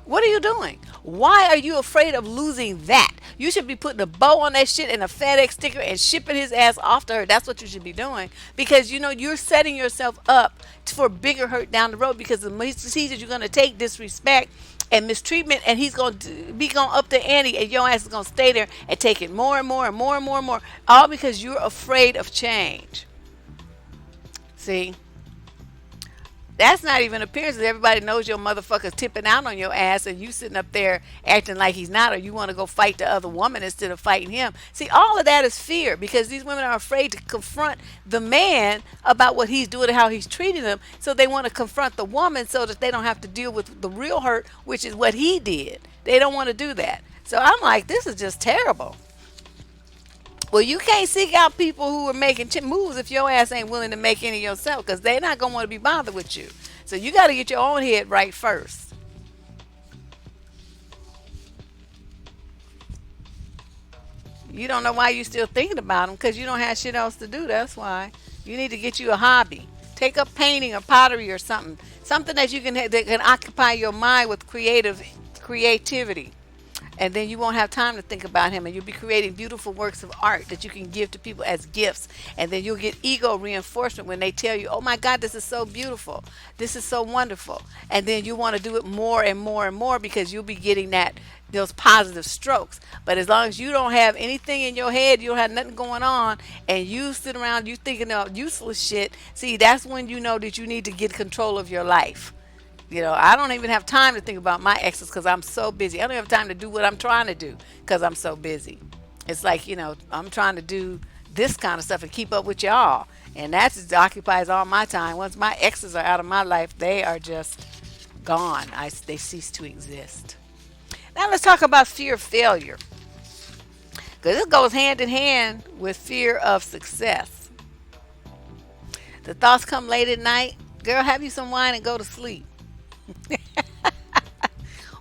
What are you doing? Why are you afraid of losing that? You should be putting a bow on that shit and a FedEx sticker and shipping his ass off to her. That's what you should be doing because you're setting yourself up for bigger hurt down the road because he sees that you're going to take disrespect and mistreatment, and he's going to be going up the ante, and your ass is going to stay there and take it more and more and more and more and more, all because you're afraid of change. See? That's not even appearances. Everybody knows your motherfucker's tipping out on your ass and you sitting up there acting like he's not, or you want to go fight the other woman instead of fighting him. See, all of that is fear because these women are afraid to confront the man about what he's doing and how he's treating them. So they want to confront the woman so that they don't have to deal with the real hurt, which is what he did. They don't want to do that. So I'm like, this is just terrible. Well, you can't seek out people who are making moves if your ass ain't willing to make any yourself because they're not going to want to be bothered with you. So you got to get your own head right first. You don't know why you still thinking about them because you don't have shit else to do. That's why you need to get you a hobby. Take up painting or pottery or something. Something that you can that can occupy your mind with creativity, and then you won't have time to think about him, and you'll be creating beautiful works of art that you can give to people as gifts, and then you'll get ego reinforcement when they tell you, oh my god, this is so beautiful, this is so wonderful, and then you want to do it more and more and more because you'll be getting that those positive strokes. But as long as you don't have anything in your head, you don't have nothing going on, and you sit around you thinking of useless shit, see, that's when you know that you need to get control of your life. I don't even have time to think about my exes because I'm so busy. I don't have time to do what I'm trying to do because I'm so busy. It's like, I'm trying to do this kind of stuff and keep up with y'all. And that occupies all my time. Once my exes are out of my life, they are just gone. They cease to exist. Now let's talk about fear of failure. Because this goes hand in hand with fear of success. The thoughts come late at night. Girl, have you some wine and go to sleep.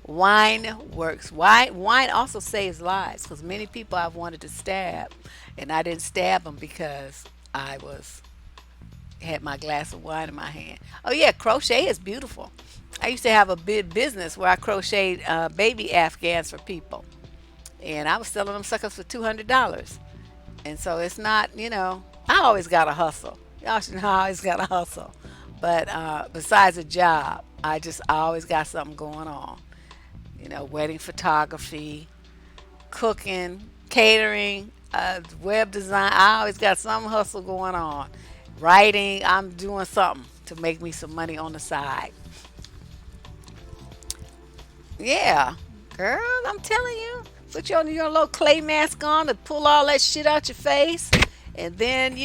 Wine works. Wine also saves lives because many people I've wanted to stab, and I didn't stab them because I had my glass of wine in my hand. Oh yeah, crochet is beautiful. I used to have a big business where I crocheted baby Afghans for people, and I was selling them suckers for $200. And so it's not, I always got to hustle. Y'all should know I always got to hustle. But besides a job, I always got something going on. Wedding photography, cooking, catering, web design. I always got some hustle going on. Writing, I'm doing something to make me some money on the side. Yeah, girl, I'm telling you. Put your little clay mask on to pull all that shit out your face. And then,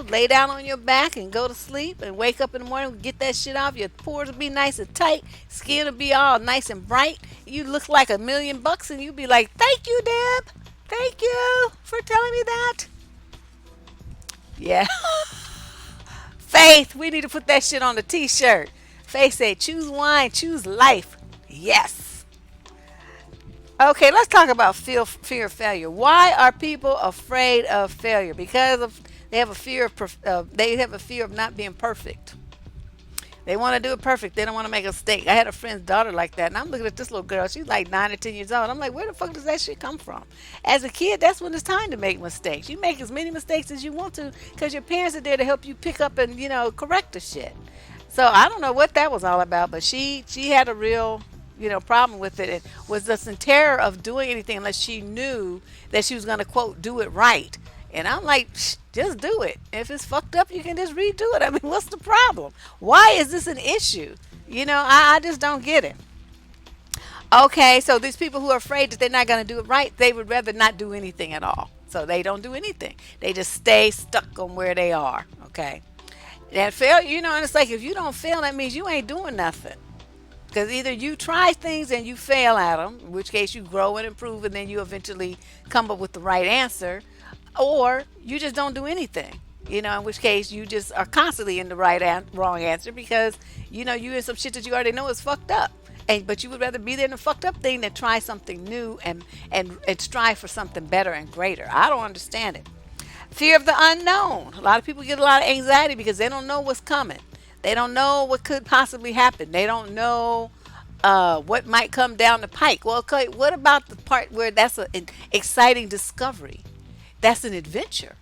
lay down on your back and go to sleep and wake up in the morning, get that shit off. Your pores will be nice and tight. Skin will be all nice and bright. You look like $1,000,000 and you be like, thank you, Deb. Thank you for telling me that. Yeah. Faith, we need to put that shit on the t-shirt. Faith said, choose wine, choose life. Yes. Okay, let's talk about fear of failure. Why are people afraid of failure? Because they have a fear of not being perfect. They want to do it perfect. They don't want to make a mistake. I had a friend's daughter like that, and I'm looking at this little girl. She's like 9 or 10 years old. I'm like, where the fuck does that shit come from? As a kid, that's when it's time to make mistakes. You make as many mistakes as you want to because your parents are there to help you pick up and correct the shit. So I don't know what that was all about, but she had a real problem with it, and was just in terror of doing anything unless she knew that she was going to quote do it right. And I'm like, just do it. If it's fucked up, you can just redo it. I mean, what's the problem? Why is this an issue? I just don't get it. Okay, so these people who are afraid that they're not going to do it right, they would rather not do anything at all. So they don't do anything. They just stay stuck on where they are. Okay, that fail, and it's like if you don't fail, that means you ain't doing nothing. Because either you try things and you fail at them, in which case you grow and improve, and then you eventually come up with the right answer, or you just don't do anything. In which case you just are constantly in the right and wrong answer because you in some shit that you already know is fucked up. But you would rather be there in the fucked up thing than try something new and strive for something better and greater. I don't understand it. Fear of the unknown. A lot of people get a lot of anxiety because they don't know what's coming. They don't know what could possibly happen. They don't know what might come down the pike. Well, okay, what about the part where that's an exciting discovery? That's an adventure.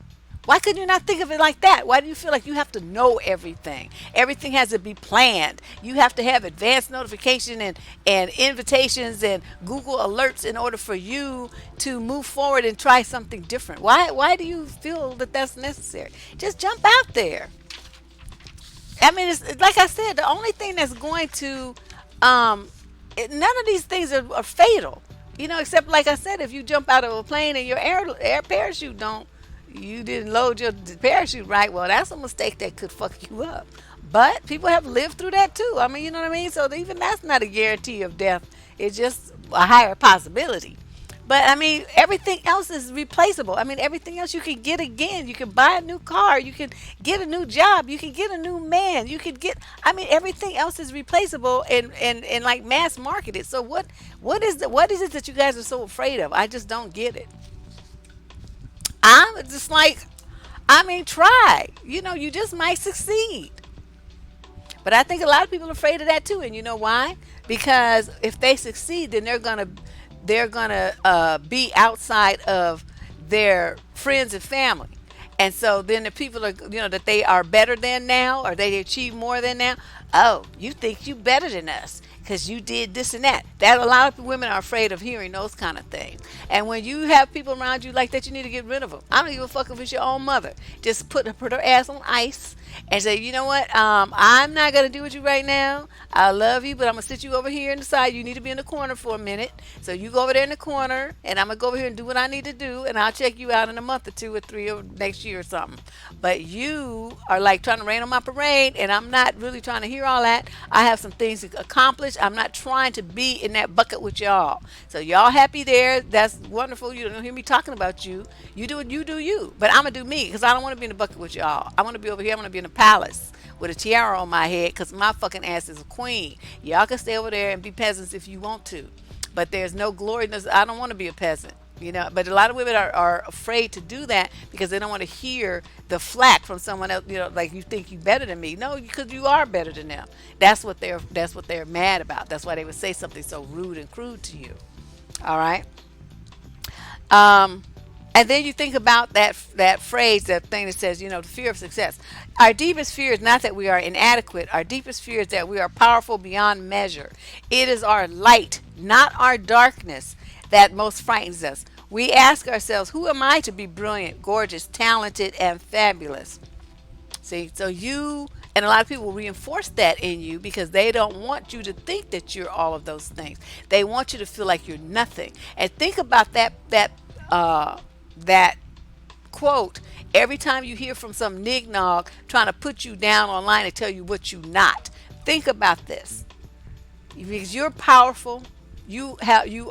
Why couldn't you not think of it like that? Why do you feel like you have to know everything? Everything has to be planned. You have to have advanced notification and invitations and Google alerts in order for you to move forward and try something different. Why do you feel that that's necessary? Just jump out there. I mean, it's like I said, the only thing that's going to, none of these things are fatal, except like I said, if you jump out of a plane and your air parachute you didn't load your parachute right, well, that's a mistake that could fuck you up. But people have lived through that too. I mean, you know what I mean? So even that's not a guarantee of death. It's just a higher possibility. But I mean, everything else is replaceable. I mean, everything else you can get again. You can buy a new car. You can get a new job. You can get a new man. You can get. I mean, everything else is replaceable and like mass marketed. So what is it that you guys are so afraid of? I just don't get it. I'm just like, I mean, try. You just might succeed. But I think a lot of people are afraid of that too, and you know why? Because if they succeed, then they're gonna be outside of their friends and family, and so then the people are that they are better than now, or they achieve more than now. Oh, you think you better than us because you did this and that. That a lot of women are afraid of hearing those kind of things. And when you have people around you like that, you need to get rid of them. I don't give a fuck if it's your own mother. Just put her ass on ice and say, you know what? I'm not gonna do with you right now. I love you, but I'm gonna sit you over here in the side. You need to be in the corner for a minute. So you go over there in the corner, and I'm gonna go over here and do what I need to do, and I'll check you out in a month or two or three or next year or something. But you are like trying to rain on my parade, and I'm not really trying to hear all that. I have some things to accomplish. I'm not trying to be in that bucket with y'all. So y'all happy there? That's wonderful. You don't hear me talking about you. You do what you do, you. But I'm gonna do me because I don't want to be in the bucket with y'all. I want to be over here. I want to be in the palace with a tiara on my head because my fucking ass is a queen. Y'all can stay over there and be peasants if you want to, but there's no glory in this. I don't want to be a peasant. But a lot of women are afraid to do that because they don't want to hear the flack from someone else. Like you think you better than me. No, because you are better than them. That's what they're mad about. That's why they would say something so rude and crude to you. All right. Um, and then you think about that phrase, that thing that says, the fear of success. Our deepest fear is not that we are inadequate. Our deepest fear is that we are powerful beyond measure. It is our light, not our darkness, that most frightens us. We ask ourselves, who am I to be brilliant, gorgeous, talented, and fabulous? See, so you and a lot of people reinforce that in you because they don't want you to think that you're all of those things. They want you to feel like you're nothing. And think about that quote every time you hear from some nignog trying to put you down online and tell you what you not. Think about this. Because you're powerful, you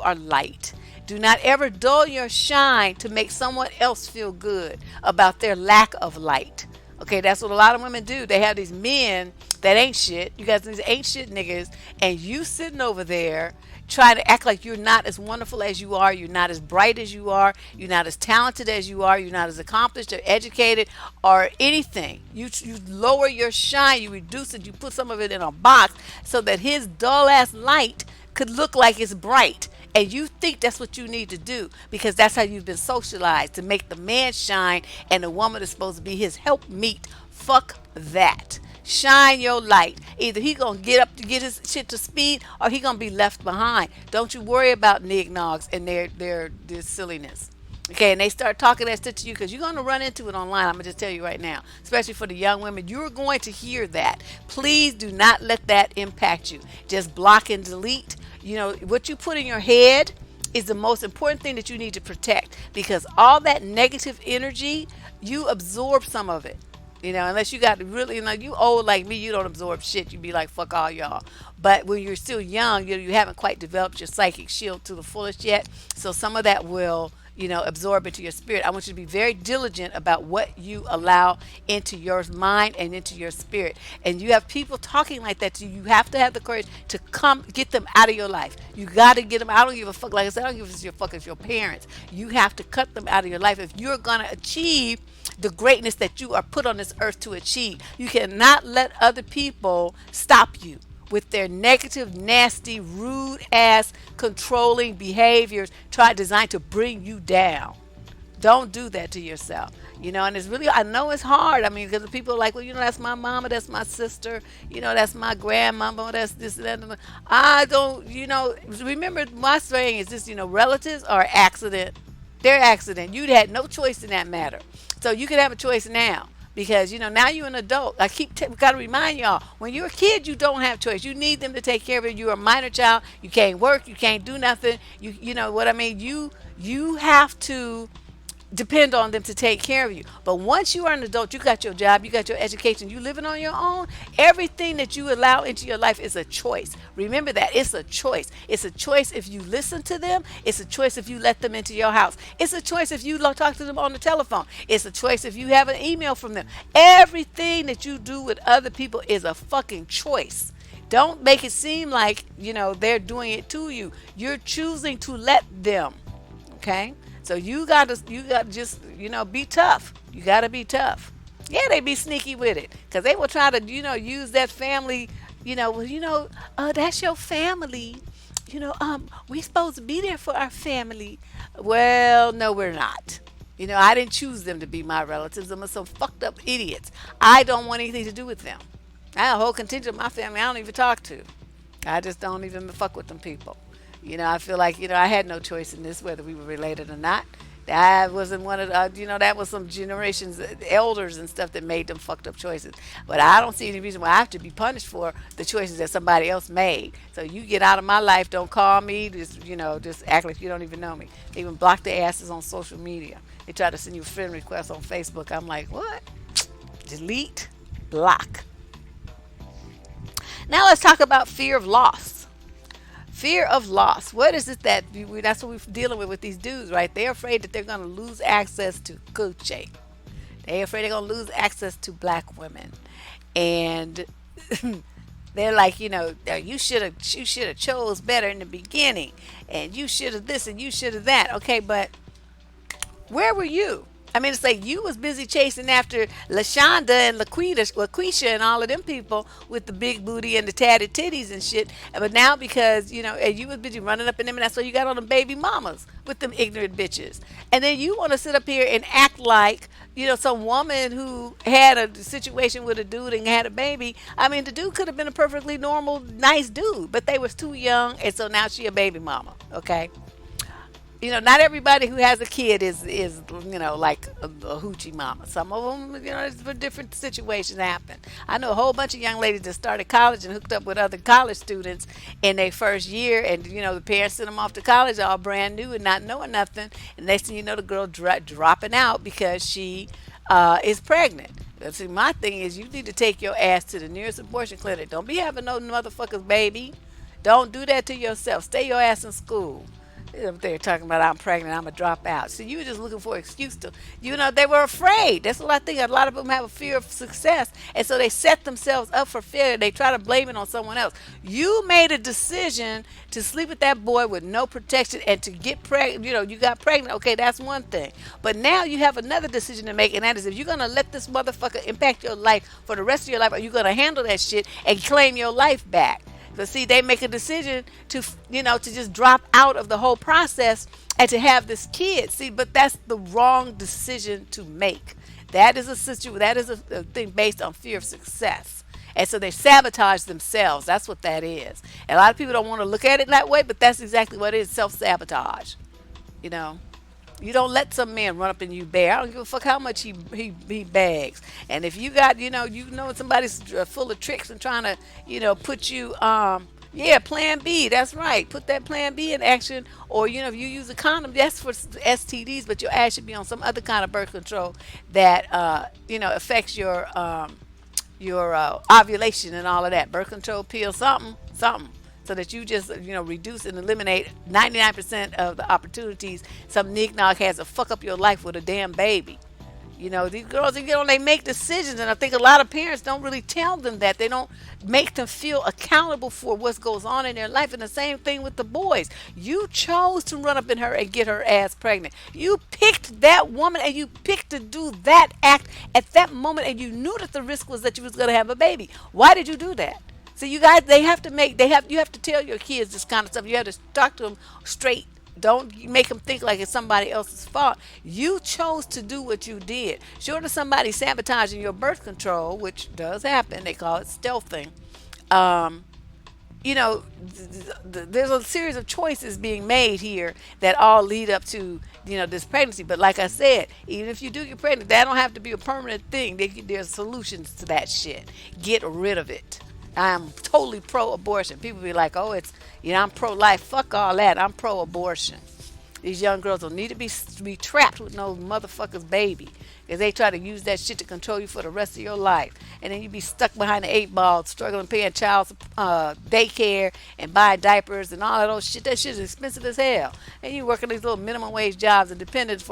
are light. Do not ever dull your shine to make someone else feel good about their lack of light. Okay, that's what a lot of women do. They have these men that ain't shit. You guys, these ain't shit niggas, and you sitting over there trying to act like you're not as wonderful as you are. You're not as bright as you are. You're not as talented as you are. You're not as accomplished or educated or anything. You lower your shine. You reduce it. You put some of it in a box so that his dull ass light could look like it's bright. And you think that's what you need to do because that's how you've been socialized, to make the man shine and the woman is supposed to be his helpmeet. Fuck that. Shine your light. Either he gonna get up to get his shit to speed or he gonna be left behind. Don't you worry about nignogs and their silliness. Okay, and they start talking that shit to you because you're going to run into it online. I'm going to just tell you right now, especially for the young women. You're going to hear that. Please do not let that impact you. Just block and delete. What you put in your head is the most important thing that you need to protect because all that negative energy, you absorb some of it. Unless you got to really, you old like me, you don't absorb shit. You be like, fuck all y'all. But when you're still young, you haven't quite developed your psychic shield to the fullest yet. So some of that will absorb into your spirit. I want you to be very diligent about what you allow into your mind and into your spirit. And you have people talking like that to you. You have to have the courage to come get them out of your life. You got to get them. I don't give a fuck. Like I said, I don't give a fuck if it's your fuck, your parents. You have to cut them out of your life if you're going to achieve the greatness that you are put on this earth to achieve. You cannot let other people stop you with their negative, nasty, rude ass controlling behaviors designed to bring you down. Don't do that to yourself. And it's really, I know it's hard. I mean, because people are like, well, that's my mama, that's my sister, that's my grandmama, that's this and that. I don't, remember my saying is this, relatives are accident. They're accident. You had no choice in that matter. So you could have a choice now. Because now you're an adult. I got to remind y'all, when you're a kid, you don't have choice. You need them to take care of you. You're a minor child. You can't work. You can't do nothing. You know what I mean. You have to depend on them to take care of you. But once you are an adult, you got your job, you got your education, you living on your own, everything that you allow into your life is a choice. Remember that it's a choice. It's a choice if you listen to them. It's a choice if you let them into your house. It's a choice if you talk to them on the telephone. It's a choice if you have an email from them. Everything that you do with other people is a fucking choice. Don't make it seem like, they're doing it to you. You're choosing to let them. Okay? So you gotta just, be tough. You gotta be tough. Yeah, they be sneaky with it. Cause they will try to, use that family, that's your family. We supposed to be there for our family. Well, no, we're not. I didn't choose them to be my relatives. Them are some fucked up idiots. I don't want anything to do with them. I have a whole contingent of my family I don't even talk to. I just don't even fuck with them people. I feel like, I had no choice in this, whether we were related or not. That wasn't one of the, that was some generations, elders and stuff that made them fucked up choices. But I don't see any reason why I have to be punished for the choices that somebody else made. So you get out of my life, don't call me, just act like you don't even know me. They even block their asses on social media. They try to send you a friend request on Facebook. I'm like, what? Delete, block. Now let's talk about fear of loss. Fear of loss. What is it that's what we're dealing with these dudes, right? They're afraid that they're going to lose access to Gucci. They're afraid they're going to lose access to black women. And they're like, you should have chose better in the beginning. And you should have this and you should have that. Okay, but where were you? I mean, it's like you was busy chasing after LaShonda and LaQuisha and all of them people with the big booty and the tatted titties and shit. But now because, and you was busy running up in them, and that's why you got on them baby mamas with them ignorant bitches. And then you want to sit up here and act like, some woman who had a situation with a dude and had a baby. I mean, the dude could have been a perfectly normal, nice dude, but they was too young, and so now she a baby mama, okay? Not everybody who has a kid is like a hoochie mama. Some of them, it's for different situations happen. I know a whole bunch of young ladies that started college and hooked up with other college students in their first year, and the parents sent them off to college all brand new and not knowing nothing. And next thing you know, the girl dropping out because she is pregnant. See, my thing is, you need to take your ass to the nearest abortion clinic. Don't be having no motherfuckers baby. Don't do that to yourself. Stay your ass in school. They're talking about I'm pregnant, I'm a drop out. So you were just looking for an excuse to, they were afraid. That's what I think. A lot of them have a fear of success, and so they set themselves up for failure. They try to blame it on someone else. You made a decision to sleep with that boy with no protection and to get pregnant. You got pregnant. Okay, that's one thing. But now you have another decision to make, and that is if you're gonna let this motherfucker impact your life for the rest of your life, or you gonna handle that shit and claim your life back. But see, they make a decision to just drop out of the whole process and to have this kid. See, but that's the wrong decision to make. That is a thing based on fear of success. And so they sabotage themselves. That's what that is. And a lot of people don't want to look at it that way, but that's exactly what it is, self-sabotage. You know. You don't let some man run up in you bare. I don't give a fuck how much he bags. And if you got, somebody's full of tricks and trying to, put you, yeah, plan B. That's right. Put that plan B in action. Or, if you use a condom, that's for STDs, but your ass should be on some other kind of birth control that, affects your ovulation and all of that. Birth control pill, something. So that you just, reduce and eliminate 99% of the opportunities some nignog has to fuck up your life with a damn baby. These girls, they make decisions, and I think a lot of parents don't really tell them that. They don't make them feel accountable for what goes on in their life. And the same thing with the boys. You chose to run up in her and get her ass pregnant. You picked that woman, and you picked to do that act at that moment, and you knew that the risk was that you was going to have a baby. Why did you do that? So you guys, you have to tell your kids this kind of stuff. You have to talk to them straight. Don't make them think like it's somebody else's fault. You chose to do what you did. Short of somebody sabotaging your birth control, which does happen, they call it stealthing. There's a series of choices being made here that all lead up to, this pregnancy. But like I said, even if you do get pregnant, that don't have to be a permanent thing. There's solutions to that shit. Get rid of it. I'm totally pro-abortion. People be like, oh, I'm pro-life. Fuck all that. I'm pro-abortion. These young girls don't need to be trapped with no motherfucker's baby. Because they try to use that shit to control you for the rest of your life. And then you be stuck behind the eight ball, struggling paying child daycare and buying diapers and all of those shit. That shit is expensive as hell. And you working these little minimum wage jobs and dependent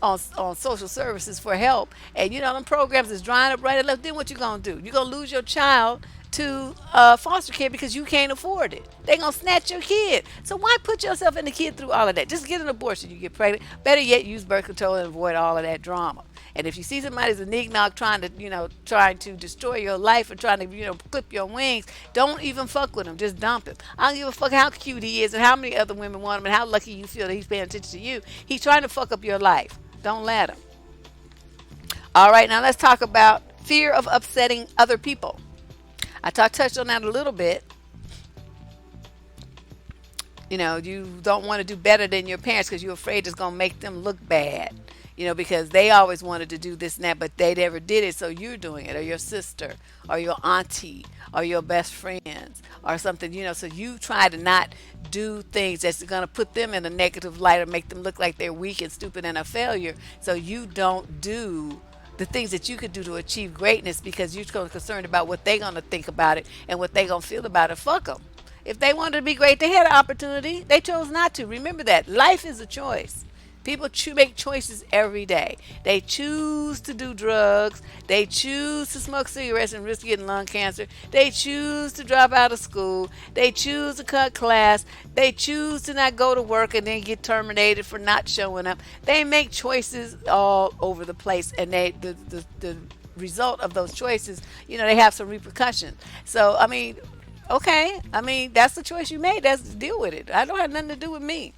on social services for help. And you know, them programs is drying up right and left. Then what you gonna do? You gonna lose your child to foster care because you can't afford it. They gonna snatch your kid. So why put yourself and the kid through all of that? Just get an abortion. You get pregnant. Better yet, use birth control and avoid all of that drama. And if you see somebody's a nignog trying to destroy your life and trying to, clip your wings, don't even fuck with him. Just dump him. I don't give a fuck how cute he is and how many other women want him and how lucky you feel that he's paying attention to you. He's trying to fuck up your life. Don't let him. All right, now let's talk about fear of upsetting other people. I touched on that a little bit. You don't want to do better than your parents because you're afraid it's going to make them look bad. Because they always wanted to do this and that, but they never did it, so you're doing it, or your sister, or your auntie, or your best friends, or something, so you try to not do things that's going to put them in a negative light or make them look like they're weak and stupid and a failure, so you don't do the things that you could do to achieve greatness because you're concerned about what they're going to think about it and what they're going to feel about it. Fuck them. If they wanted to be great, they had an opportunity. They chose not to. Remember that. Life is a choice. People make choices every day. They choose to do drugs. They choose to smoke cigarettes and risk getting lung cancer. They choose to drop out of school. They choose to cut class. They choose to not go to work and then get terminated for not showing up. They make choices all over the place, and the result of those choices, they have some repercussions. So, okay, that's the choice you made. That's deal with it. I don't have nothing to do with me.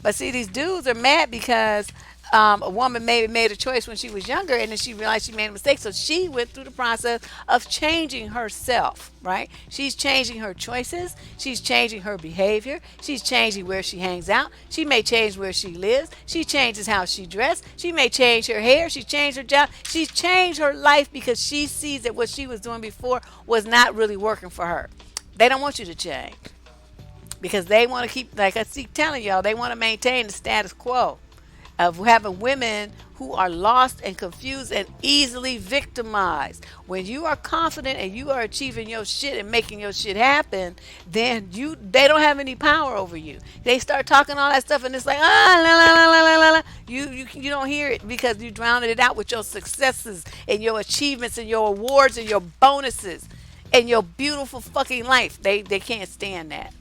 But see, these dudes are mad because a woman maybe made a choice when she was younger and then she realized she made a mistake. So she went through the process of changing herself, right? She's changing her choices. She's changing her behavior. She's changing where she hangs out. She may change where she lives. She changes how she dresses. She may change her hair. She changed her job. She's changed her life because she sees that what she was doing before was not really working for her. They don't want you to change. Because they want to keep, like I keep telling y'all, they want to maintain the status quo of having women who are lost and confused and easily victimized. When you are confident and you are achieving your shit and making your shit happen, then they don't have any power over you. They start talking all that stuff and it's like, la, la, la, la, la, la. You don't hear it because you drowned it out with your successes and your achievements and your awards and your bonuses and your beautiful fucking life. They can't stand that.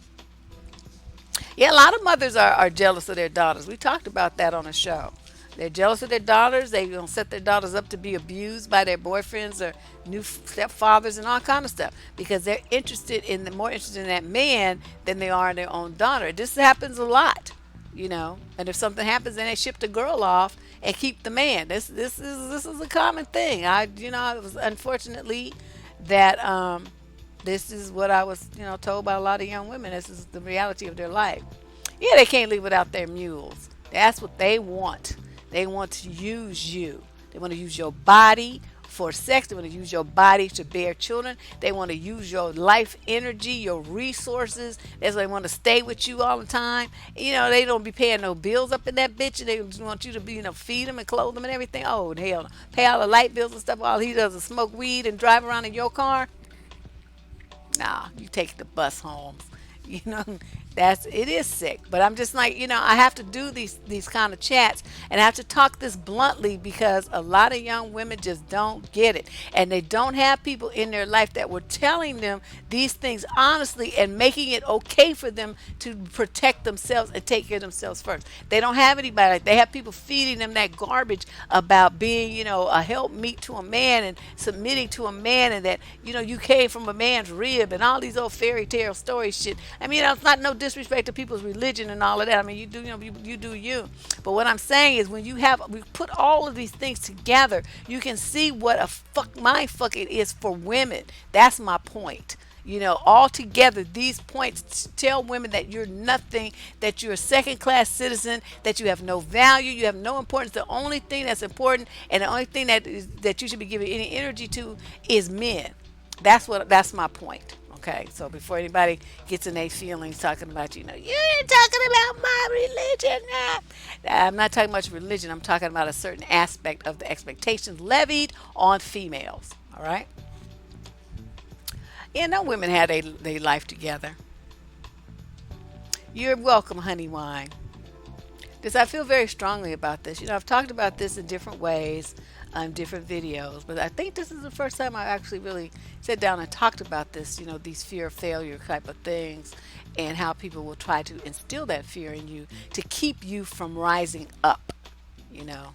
Yeah, a lot of mothers are jealous of their daughters. We talked about that on the show. They're jealous of their daughters. They gonna set their daughters up to be abused by their boyfriends or new stepfathers and all kind of stuff because they're more interested in that man than they are in their own daughter. This happens a lot, And if something happens, then they ship the girl off and keep the man. This is a common thing. It was unfortunately that this is what I was, told by a lot of young women. This is the reality of their life. Yeah, they can't live without their mules. That's what they want. They want to use you. They want to use your body for sex. They want to use your body to bear children. They want to use your life energy, your resources. That's why they want to stay with you all the time. They don't be paying no bills up in that bitch. And they just want you to be, feed them and clothe them and everything. Oh, hell no. Pay all the light bills and stuff. All he does is smoke weed and drive around in your car. Nah, you take the bus home. You know, it is sick. But I'm just like, I have to do these kind of chats and I have to talk this bluntly because a lot of young women just don't get it. And they don't have people in their life that were telling them these things honestly and making it okay for them to protect themselves and take care of themselves first. They don't have anybody like they have people feeding them that garbage about being, a helpmeet to a man and submitting to a man and that, you came from a man's rib and all these old fairy tale story shit. I mean, it's not no disrespect to people's religion and all of that. I mean, you do, you do you. But what I'm saying is when we put all of these things together, you can see what a mind fuck it is for women. That's my point. All together, these points tell women that you're nothing, that you're a second-class citizen, that you have no value, you have no importance. The only thing that's important and the only thing that you should be giving any energy to is men. That's my point. Okay, so before anybody gets in their feelings talking about, you ain't talking about my religion. I'm not talking about religion. I'm talking about a certain aspect of the expectations levied on females. All right? Yeah, no women had their life together. You're welcome, honey wine. Because I feel very strongly about this. I've talked about this in different ways, different videos, but I think this is the first time I actually really sat down and talked about this, these fear of failure type of things, and how people will try to instill that fear in you to keep you from rising up, you know.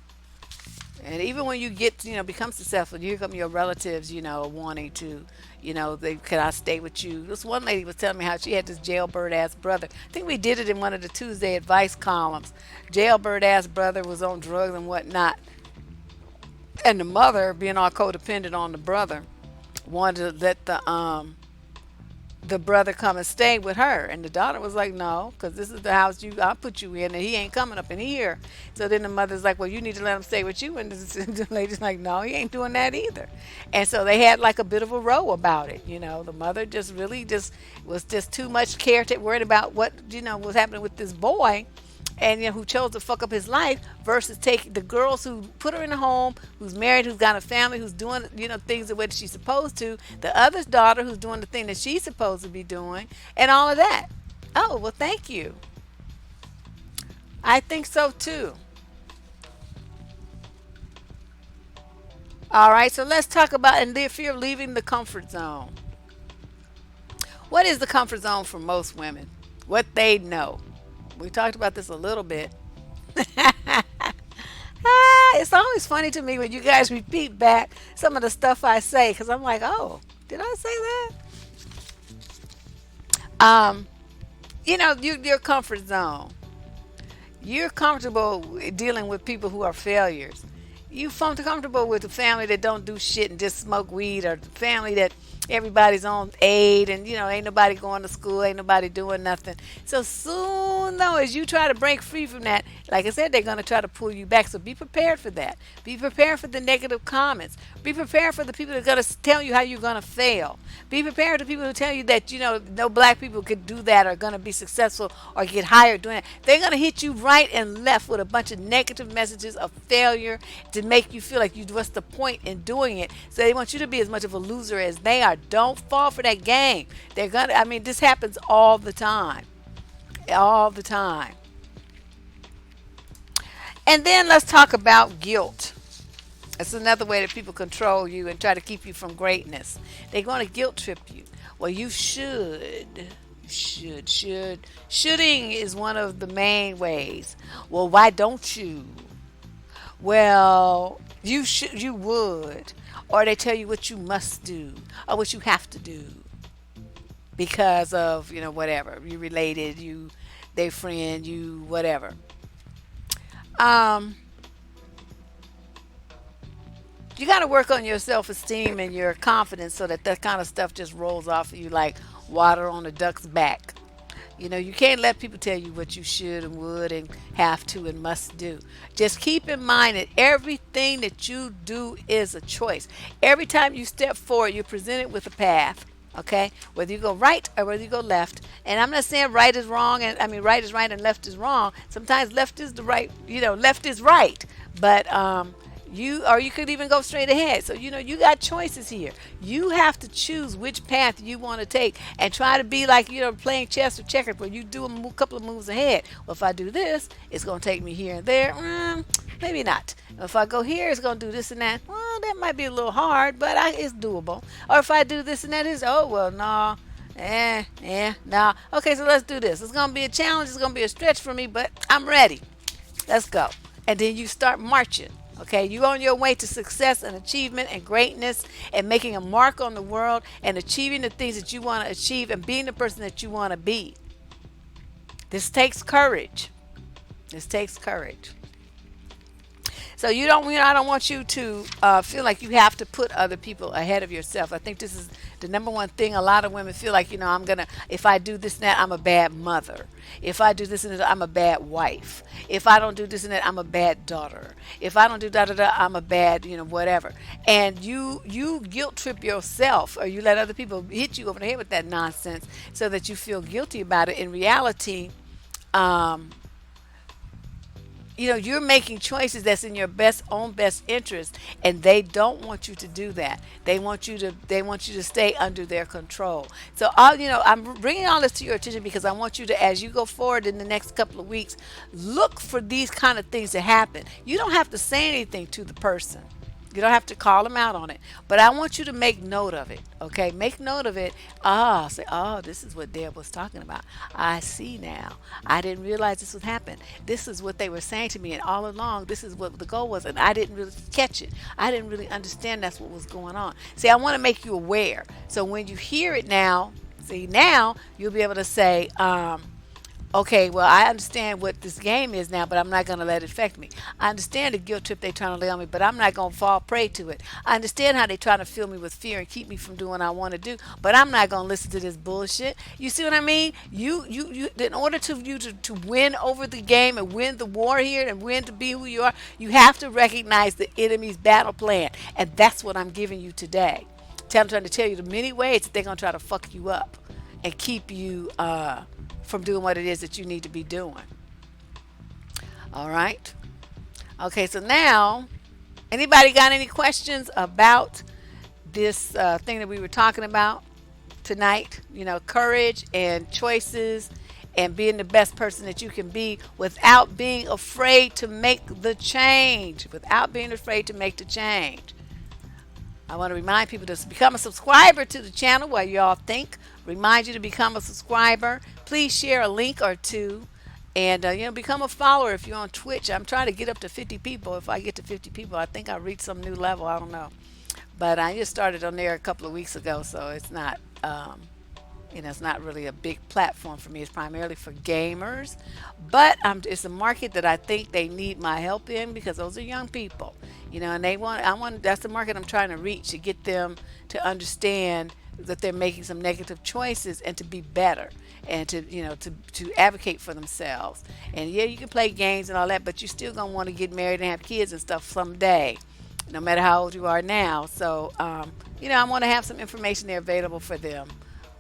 And even when you get, become successful, here come your relatives, wanting to, they can I stay with you. This one lady was telling me how she had this jailbird ass brother. I think we did it in one of the Tuesday advice columns. Jailbird ass brother was on drugs and whatnot. And the mother, being all codependent on the brother, wanted to let the brother come and stay with her, and the daughter was like, no, because this is the house I put you in, and he ain't coming up in here. So then the mother's like, well, you need to let him stay with you, and the lady's like, no, he ain't doing that either. And so they had like a bit of a row about it. The mother just really just was just too much care, worried about what was happening with this boy, and who chose to fuck up his life, versus take the girls who put her in a home, who's married, who's got a family, who's doing things the way that she's supposed to, the other's daughter who's doing the thing that she's supposed to be doing, and all of that. Oh, well, thank you. I think so too. All right, so let's talk about, and the fear of leaving the comfort zone. What is the comfort zone for most women? What they know. We talked about this a little bit. It's always funny to me when you guys repeat back some of the stuff I say, because I'm like, oh, did I say that? Your comfort zone. You're comfortable dealing with people who are failures. You comfortable with a family that don't do shit and just smoke weed, or the family that everybody's on aid, and ain't nobody going to school, ain't nobody doing nothing. So soon though, as you try to break free from that, like I said, they're going to try to pull you back. So be prepared for that. Be prepared for the negative comments. Be prepared for the people that are going to tell you how you're going to fail. Be prepared for people who tell you that no black people could do that, or going to be successful or get hired doing it. They're going to hit you right and left with a bunch of negative messages of failure to make you feel like what's the point in doing it. So they want you to be as much of a loser as they are. Don't fall for that game. This happens all the time. All the time. And then let's talk about guilt. That's another way that people control you and try to keep you from greatness. They're going to guilt trip you. Well, you should. Shoulding is one of the main ways. Well, why don't you? Well, you would. Or they tell you what you must do, or what you have to do, because of, whatever. You related, they friend, you whatever. You got to work on your self-esteem and your confidence, so that kind of stuff just rolls off of you like water on a duck's back. You can't let people tell you what you should and would and have to and must do. Just keep in mind that everything that you do is a choice. Every time you step forward, you're presented with a path. Okay, whether you go right or whether you go left. And I'm not saying right is wrong, and right is right and left is wrong. Sometimes left is the right. Left is right. But you could even go straight ahead. So you got choices here. You have to choose which path you want to take, and try to be like playing chess or checkers, where you do a couple of moves ahead. Well, if I do this, it's going to take me here and there. Maybe not. If I go here, it's going to do this and that. Well, that might be a little hard, but it's doable. Or if I do this and that, no. No. Okay, so let's do this. It's going to be a challenge. It's going to be a stretch for me, but I'm ready. Let's go. And then you start marching. Okay, you're on your way to success and achievement and greatness, and making a mark on the world, and achieving the things that you want to achieve, and being the person that you want to be. This takes courage. This takes courage. So I don't want you to feel like you have to put other people ahead of yourself. I think this is The number one thing a lot of women feel like, I'm gonna, if I do this and that, I'm a bad mother. If I do this and that, I'm a bad wife. If I don't do this and that, I'm a bad daughter. If I don't do da da da, I'm a bad, whatever. And you guilt trip yourself, or you let other people hit you over the head with that nonsense, so that you feel guilty about it. In reality, um, you're making choices that's in your best interest, and they don't want you to do that. They want you to stay under their control. So I'm bringing all this to your attention because I want you to, as you go forward in the next couple of weeks, look for these kind of things to happen. You don't have to say anything to the person. You don't have to call them out on it, but I want you to make note of it. Okay, make note of it. Say, this is what Deb was talking about. I see now. I didn't realize this would happen. This is what they were saying to me, and all along, this is what the goal was, and I didn't really catch it. I didn't really understand that's what was going on. See, I want to make you aware. So when you hear it now, now you'll be able to say, okay, well, I understand what this game is now, but I'm not going to let it affect me. I understand the guilt trip they're trying to lay on me, but I'm not going to fall prey to it. I understand how they're trying to fill me with fear and keep me from doing what I want to do, but I'm not going to listen to this bullshit. You see what I mean? You in order to win over the game and win the war here and win to be who you are, you have to recognize the enemy's battle plan, and that's what I'm giving you today. I'm trying to tell you the many ways that they're going to try to fuck you up and keep you from doing what it is that you need to be doing. All right. Okay, so now, anybody got any questions about this thing that we were talking about tonight? Courage and choices and being the best person that you can be without being afraid to make the change. Without being afraid to make the change. I want to remind people to become a subscriber to the channel while you all think. Remind you to become a subscriber. Please share a link or two. And, become a follower if you're on Twitch. I'm trying to get up to 50 people. If I get to 50 people, I think I'll reach some new level. I don't know. But I just started on there a couple of weeks ago, so it's not, it's not really a big platform for me. It's primarily for gamers. But it's a market that I think they need my help in because those are young people. And that's the market I'm trying to reach, to get them to understand that they're making some negative choices and to be better and to advocate for themselves. And yeah, you can play games and all that, but you're still going to want to get married and have kids and stuff someday, no matter how old you are now. So, I want to have some information there available for them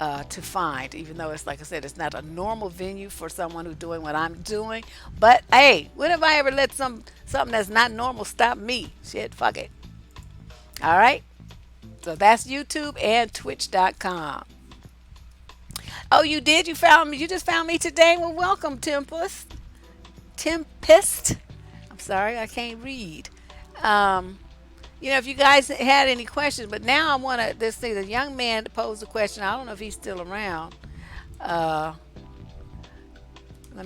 to find, even though it's, like I said, it's not a normal venue for someone who's doing what I'm doing. But hey, when have I ever let something that's not normal stop me? Shit, fuck it. All right. So that's YouTube and Twitch.com. Oh, you did? You found me? You just found me today? Well, welcome, Tempest. I'm sorry, I can't read. If you guys had any questions, but now I want to, this thing, the young man posed a question. I don't know if he's still around. Let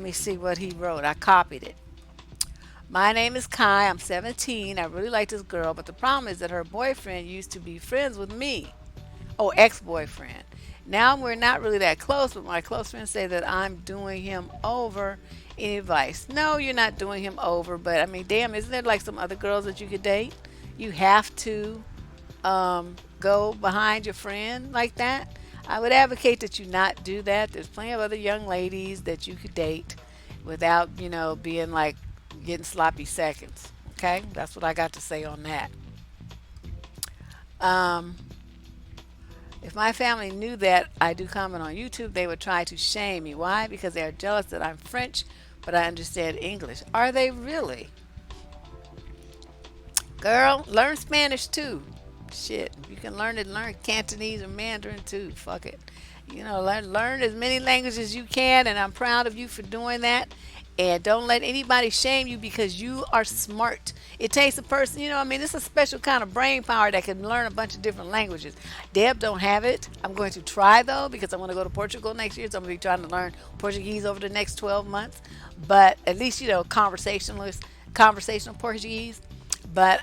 me see what he wrote. I copied it. My name is Kai. I'm 17. I really like this girl, but the problem is that her boyfriend used to be friends with me. Oh, ex-boyfriend. Now we're not really that close, but my close friends say that I'm doing him over. Any advice? No, you're not doing him over, but I mean, damn, isn't there like some other girls that you could date? You have to go behind your friend like that. I would advocate that you not do that. There's plenty of other young ladies that you could date without, being like getting sloppy seconds. Okay, that's what I got to say on that. If my family knew that I do comment on YouTube, they would try to shame me. Why? Because they are jealous that I'm French, but I understand English. Are they really? Girl, learn Spanish too. Shit, you can learn Cantonese or Mandarin too. Fuck it. Learn as many languages as you can, and I'm proud of you for doing that. And don't let anybody shame you because you are smart. It takes a person, it's a special kind of brain power that can learn a bunch of different languages. Deb don't have it. I'm going to try, though, because I want to go to Portugal next year. So I'm going to be trying to learn Portuguese over the next 12 months. But at least, conversational Portuguese. But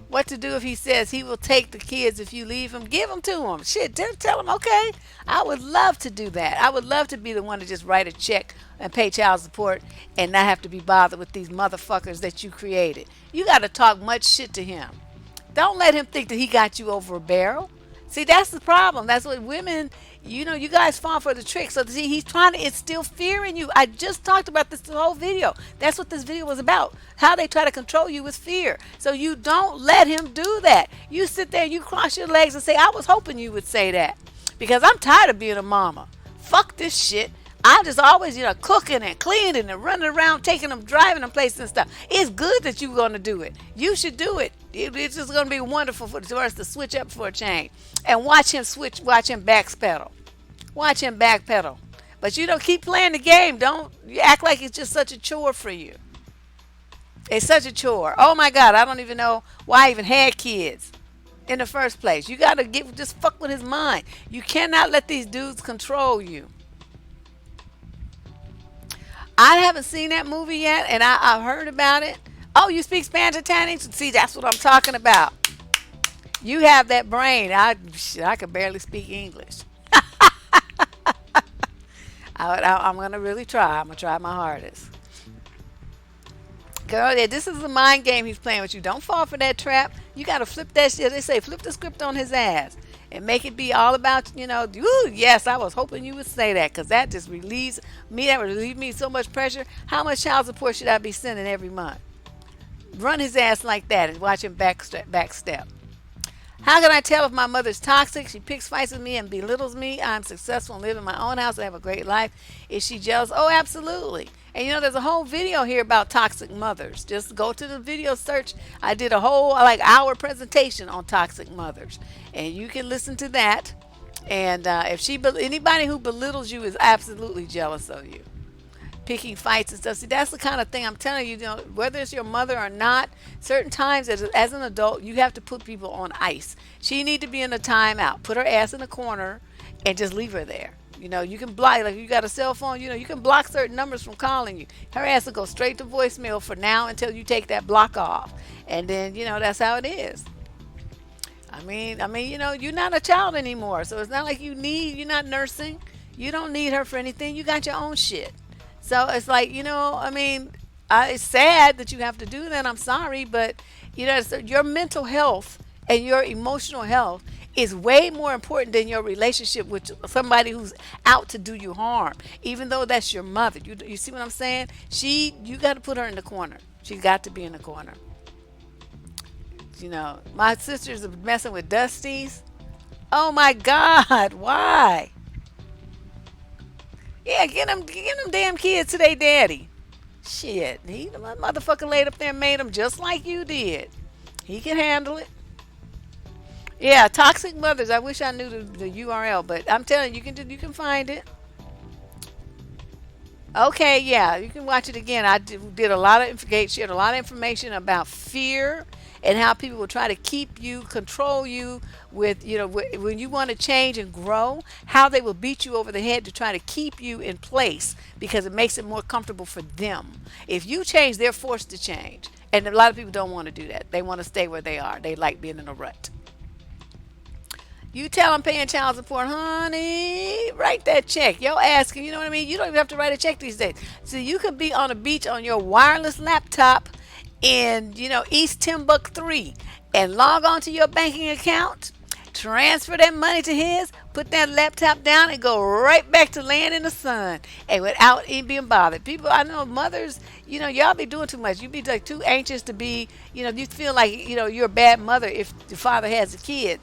what to do if he says he will take the kids if you leave him? Give them to him. Shit, tell him, okay. I would love to do that. I would love to be the one to just write a check and pay child support and not have to be bothered with these motherfuckers that you created. You got to talk much shit to him. Don't let him think that he got you over a barrel. See, that's the problem. That's what women, you guys fall for the trick. So, see, he's trying to instill fear in you. I just talked about this the whole video. That's what this video was about. How they try to control you with fear. So, you don't let him do that. You sit there and you cross your legs and say, I was hoping you would say that. Because I'm tired of being a mama. Fuck this shit. I just always, cooking and cleaning and running around, taking them, driving them places and stuff. It's good that you're going to do it. You should do it. It's just going to be wonderful for us to switch up for a change. And watch him backpedal. Watch him backpedal. But keep playing the game. Don't act like it's just such a chore for you. It's such a chore. Oh my God, I don't even know why I even had kids in the first place. You got to just fuck with his mind. You cannot let these dudes control you. I haven't seen that movie yet, and I've heard about it. Oh, you speak Spanish, Italian? See, that's what I'm talking about. You have that brain. I could barely speak English. I'm going to really try. I'm going to try my hardest. Girl, yeah, this is a mind game he's playing with you. Don't fall for that trap. You got to flip that shit. They say flip the script on his ass and make it be all about, ooh, yes, I was hoping you would say that because that just relieves me. That would relieve me so much pressure. How much child support should I be sending every month? Run his ass like that and watch him backstep. How can I tell if my mother's toxic? She picks fights with me and belittles me. I'm successful and live in my own house and have a great life. Is she jealous? Oh, absolutely. And there's a whole video here about toxic mothers. Just go to the video search. I did a whole hour presentation on toxic mothers. And you can listen to that. And if anybody who belittles you is absolutely jealous of you. Picking fights and stuff. See, that's the kind of thing I'm telling you, whether it's your mother or not, certain times as an adult, you have to put people on ice. She need to be in a timeout. Put her ass in a corner and just leave her there. You can block, like you got a cell phone, you can block certain numbers from calling you. Her ass will go straight to voicemail for now until you take that block off. And then, that's how it is. I mean, you're not a child anymore. So it's not like you're not nursing. You don't need her for anything. You got your own shit. So it's like, it's sad that you have to do that. I'm sorry, but, your mental health and your emotional health is way more important than your relationship with somebody who's out to do you harm, even though that's your mother. You see what I'm saying? You got to put her in the corner. She's got to be in the corner. My sisters are messing with Dusties. Oh, my God. Why? Yeah, get them damn kids to their daddy. Shit, the motherfucker laid up there and made them just like you did. He can handle it. Yeah, toxic mothers. I wish I knew the URL, but I'm telling you, you can find it. Okay, yeah, you can watch it again. I did a lot of shared a lot of information about fear and how people will try to keep you, control you with, when you want to change and grow, how they will beat you over the head to try to keep you in place because it makes it more comfortable for them. If you change, they're forced to change. And a lot of people don't want to do that. They want to stay where they are. They like being in a rut. You tell them paying child support, honey, write that check. Yo, asking, you know what I mean? You don't even have to write a check these days. So you could be on a beach on your wireless laptop in, East Timbuktu and log on to your banking account, transfer that money to his, put that laptop down and go right back to laying in the sun and without even being bothered. People, I know mothers, y'all be doing too much. You be like too anxious to be, you feel like, you're a bad mother if the father has a kid.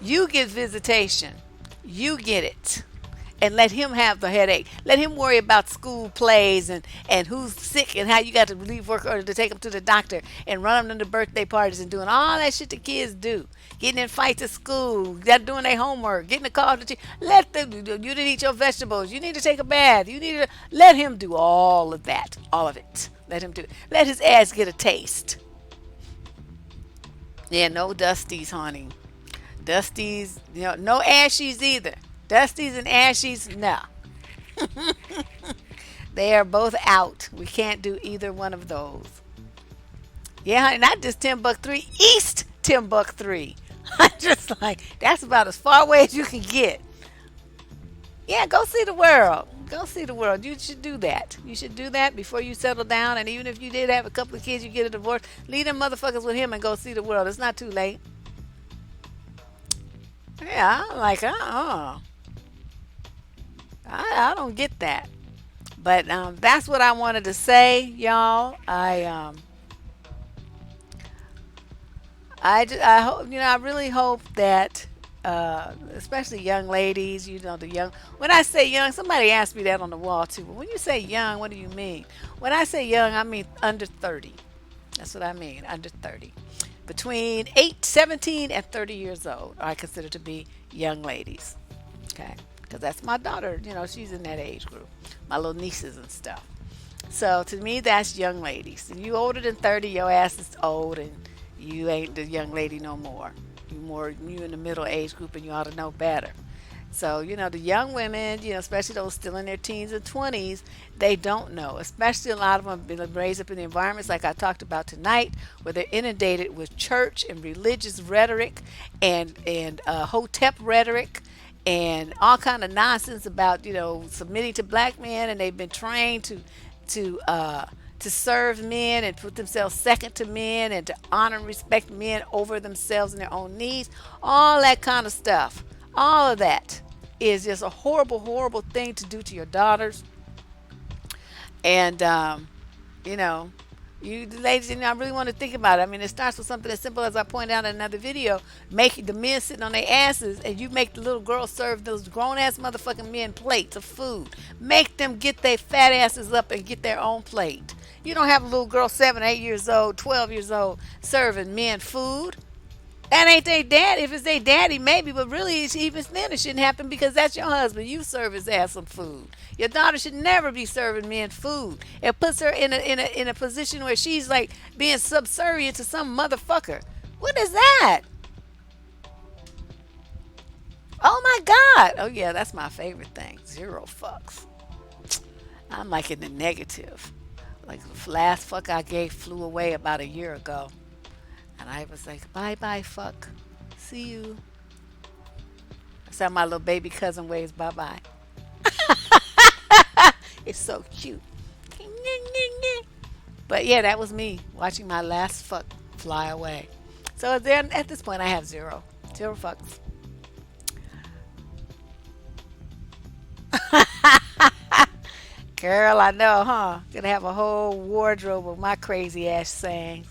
You get visitation. You get it. And let him have the headache. Let him worry about school plays and who's sick and how you got to leave work early to take them to the doctor and run them to the birthday parties and doing all that shit the kids do. Getting in fights at school, doing their homework, getting a call to let them. You didn't eat your vegetables. You need to take a bath. You need to let him do all of that, all of it. Let him do it. Let his ass get a taste. Yeah, no Dusties, honey. Dusties, no Ashies either. Dusties and Ashies, no. They are both out. We can't do either one of those. Yeah, honey, not just Timbuktu, East Timbuktu. I'm just like, that's about as far away as you can get. Yeah, go see the world. Go see the world. You should do that. You should do that before you settle down. And even if you did have a couple of kids, you get a divorce. Leave them motherfuckers with him and go see the world. It's not too late. Yeah, I'm like, I don't get that. But that's what I wanted to say, y'all. I hope, I really hope that, especially young ladies, the young. When I say young, somebody asked me that on the wall too. But when you say young, what do you mean? When I say young, I mean under 30. That's what I mean, under 30. Between 17 and 30 years old, I consider to be young ladies. Okay, because that's my daughter. She's in that age group. My little nieces and stuff. So to me, that's young ladies. And you older than 30, your ass is old, and you ain't the young lady no more. You in the middle age group, and you ought to know better. So, the young women, especially those still in their teens and 20s, they don't know. Especially a lot of them have been raised up in the environments like I talked about tonight, where they're inundated with church and religious rhetoric and hotep rhetoric and all kind of nonsense about, submitting to black men, and they've been trained to uh, to serve men and put themselves second to men and to honor and respect men over themselves and their own needs. All that kind of stuff. All of that is just a horrible, horrible thing to do to your daughters. And, you know, you ladies, I really want to think about it. I mean, it starts with something as simple as I pointed out in another video. Make the men sitting on their asses, and you make the little girls serve those grown ass motherfucking men plates of food. Make them get their fat asses up and get their own plate. You don't have a little girl 7, 8 years old, 12 years old serving men food. That ain't their dad. If it's their daddy, maybe, but really, even then, it shouldn't happen because that's your husband. You serve his ass some food. Your daughter should never be serving men food. It puts her in a position where she's like being subservient to some motherfucker. What is that? Oh my God. Oh yeah, that's my favorite thing. Zero fucks. I'm like in the negative. Like the last fuck I gave flew away about a year ago. And I was like, bye bye, fuck. See you. That's how my little baby cousin waves bye bye. It's so cute. But yeah, that was me watching my last fuck fly away. So then at this point, I have zero. Zero fucks. Girl, I know, huh? Gonna have a whole wardrobe of my crazy ass sayings.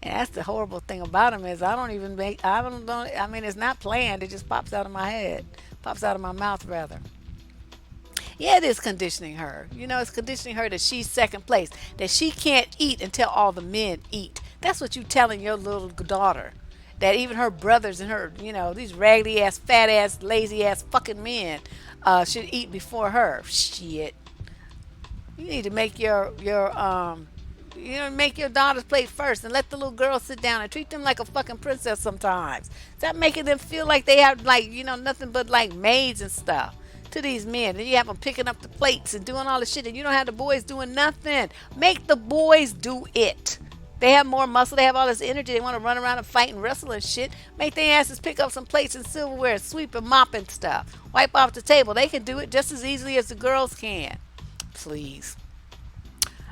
And that's the horrible thing about them is I mean, it's not planned. It just pops out of my head. Pops out of my mouth, rather. Yeah, it is conditioning her. It's conditioning her that she's second place. That she can't eat until all the men eat. That's what you telling your little daughter. That even her brothers and her, these raggedy ass, fat ass, lazy ass fucking men should eat before her. Shit. You need to make make your daughter's plate first and let the little girls sit down and treat them like a fucking princess sometimes. Stop making them feel like they have nothing but like maids and stuff to these men. And you have them picking up the plates and doing all the shit and you don't have the boys doing nothing. Make the boys do it. They have more muscle. They have all this energy. They want to run around and fight and wrestle and shit. Make their asses pick up some plates and silverware, sweep and mop and stuff. Wipe off the table. They can do it just as easily as the girls can. Please.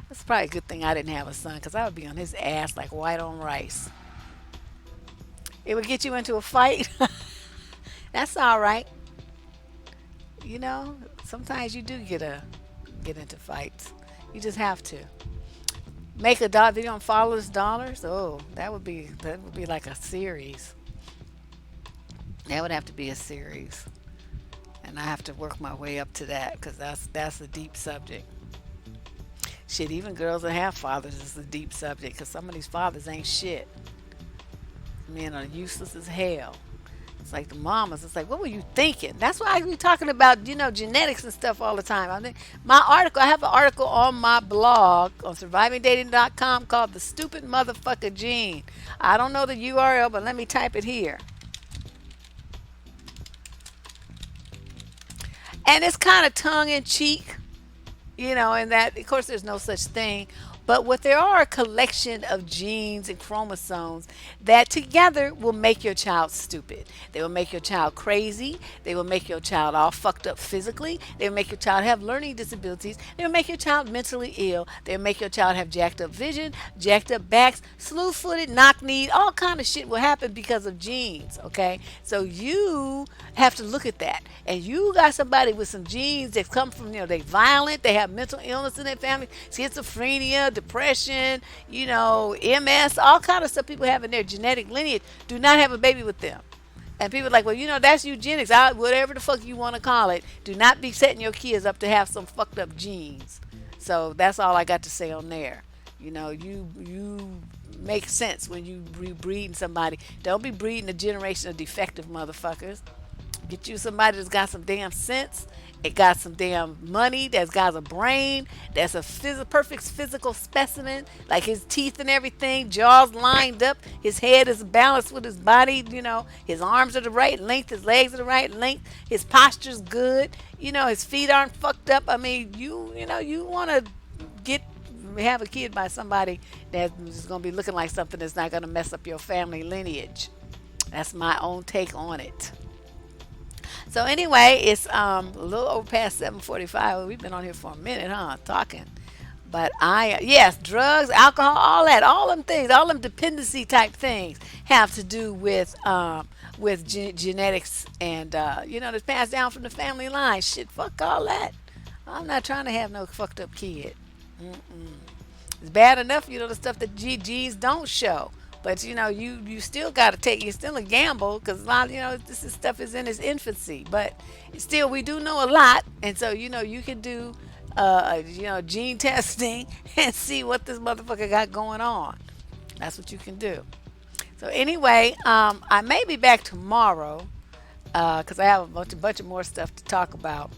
It's probably a good thing I didn't have a son because I would be on his ass like white on rice. It would get you into a fight. That's all right. Sometimes you do get into fights. You just have to. Make a dollar. If you don't follow his dollars, oh, that would be like a series. That would have to be a series. And I have to work my way up to that because that's a deep subject. Shit, even girls that have fathers is a deep subject because some of these fathers ain't shit. Men are useless as hell. It's like the mamas. It's like, what were you thinking? That's why I be talking about, genetics and stuff all the time. I have an article on my blog on survivingdating.com called The Stupid Motherfucker Gene. I don't know the URL, but let me type it here. And it's kind of tongue in cheek. And that, of course, there's no such thing. But what there are a collection of genes and chromosomes that together will make your child stupid. They will make your child crazy. They will make your child all fucked up physically. They will make your child have learning disabilities. They will make your child mentally ill. They will make your child have jacked up vision, jacked up backs, slew-footed, knock-kneed. All kind of shit will happen because of genes. Okay, so you have to look at that, and you got somebody with some genes that come from, they violent, they have mental illness in their family, schizophrenia, depression, MS, all kind of stuff people have in their genetic lineage. Do not have a baby with them. And people are like, well, that's eugenics. Whatever the fuck you want to call it. Do not be setting your kids up to have some fucked up genes. So that's all I got to say on there. You make sense when you breeding somebody. Don't be breeding a generation of defective motherfuckers. Get you somebody that's got some damn sense. It got some damn money. That's got a brain. That's a perfect physical specimen. Like his teeth and everything, jaws lined up. His head is balanced with his body. His arms are the right length. His legs are the right length. His posture's good. His feet aren't fucked up. I mean, you want to get have a kid by somebody that's going to be looking like something that's not going to mess up your family lineage. That's my own take on it. So anyway, it's a little over past 7:45. We've been on here for a minute, talking. But yes, drugs, alcohol, all that, all them things, all them dependency type things have to do with genetics and that's passed down from the family line. Shit, fuck all that. I'm not trying to have no fucked up kid. It's bad enough, the stuff that genes don't show. But you still got to take. It's still a gamble because a lot, this stuff is in its infancy. But still, we do know a lot, and so you can do, gene testing and see what this motherfucker got going on. That's what you can do. So anyway, I may be back tomorrow because I have a bunch of more stuff to talk about.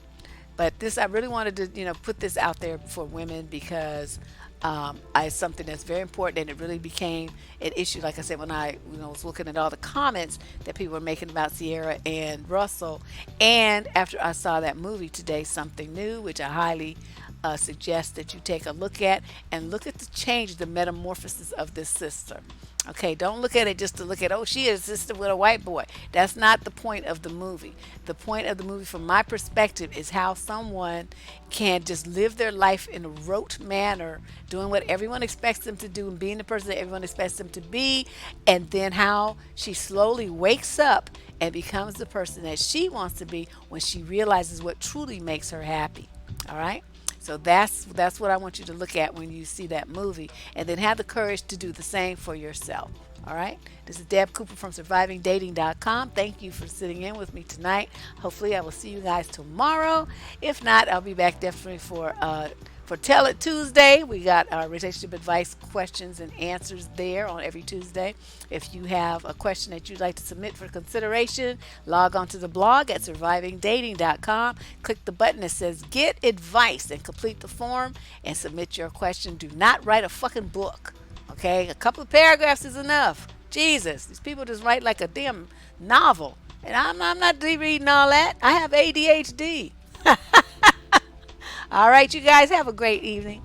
But I really wanted to, put this out there for women because it's something that's very important, and it really became an issue. Like I said, when I was looking at all the comments that people were making about Sierra and Russell, and after I saw that movie today, Something New, which I highly suggest that you take a look at and look at the change, the metamorphosis of this sister. Okay, don't look at it just to look at, oh, she is a sister with a white boy. That's not the point of the movie. The point of the movie, from my perspective, is how someone can just live their life in a rote manner, doing what everyone expects them to do and being the person that everyone expects them to be, and then how she slowly wakes up and becomes the person that she wants to be when she realizes what truly makes her happy. All right? So that's what I want you to look at when you see that movie, and then have the courage to do the same for yourself. All right. This is Deb Cooper from survivingdating.com. Thank you for sitting in with me tonight. Hopefully I will see you guys tomorrow. If not, I'll be back definitely for Tell It Tuesday. We got our relationship advice questions and answers there on every Tuesday. If you have a question that you'd like to submit for consideration, log on to the blog at survivingdating.com. Click the button that says Get Advice and complete the form and submit your question. Do not write a fucking book. Okay? A couple of paragraphs is enough. Jesus. These people just write like a damn novel. And I'm not reading all that. I have ADHD. All right, you guys have a great evening.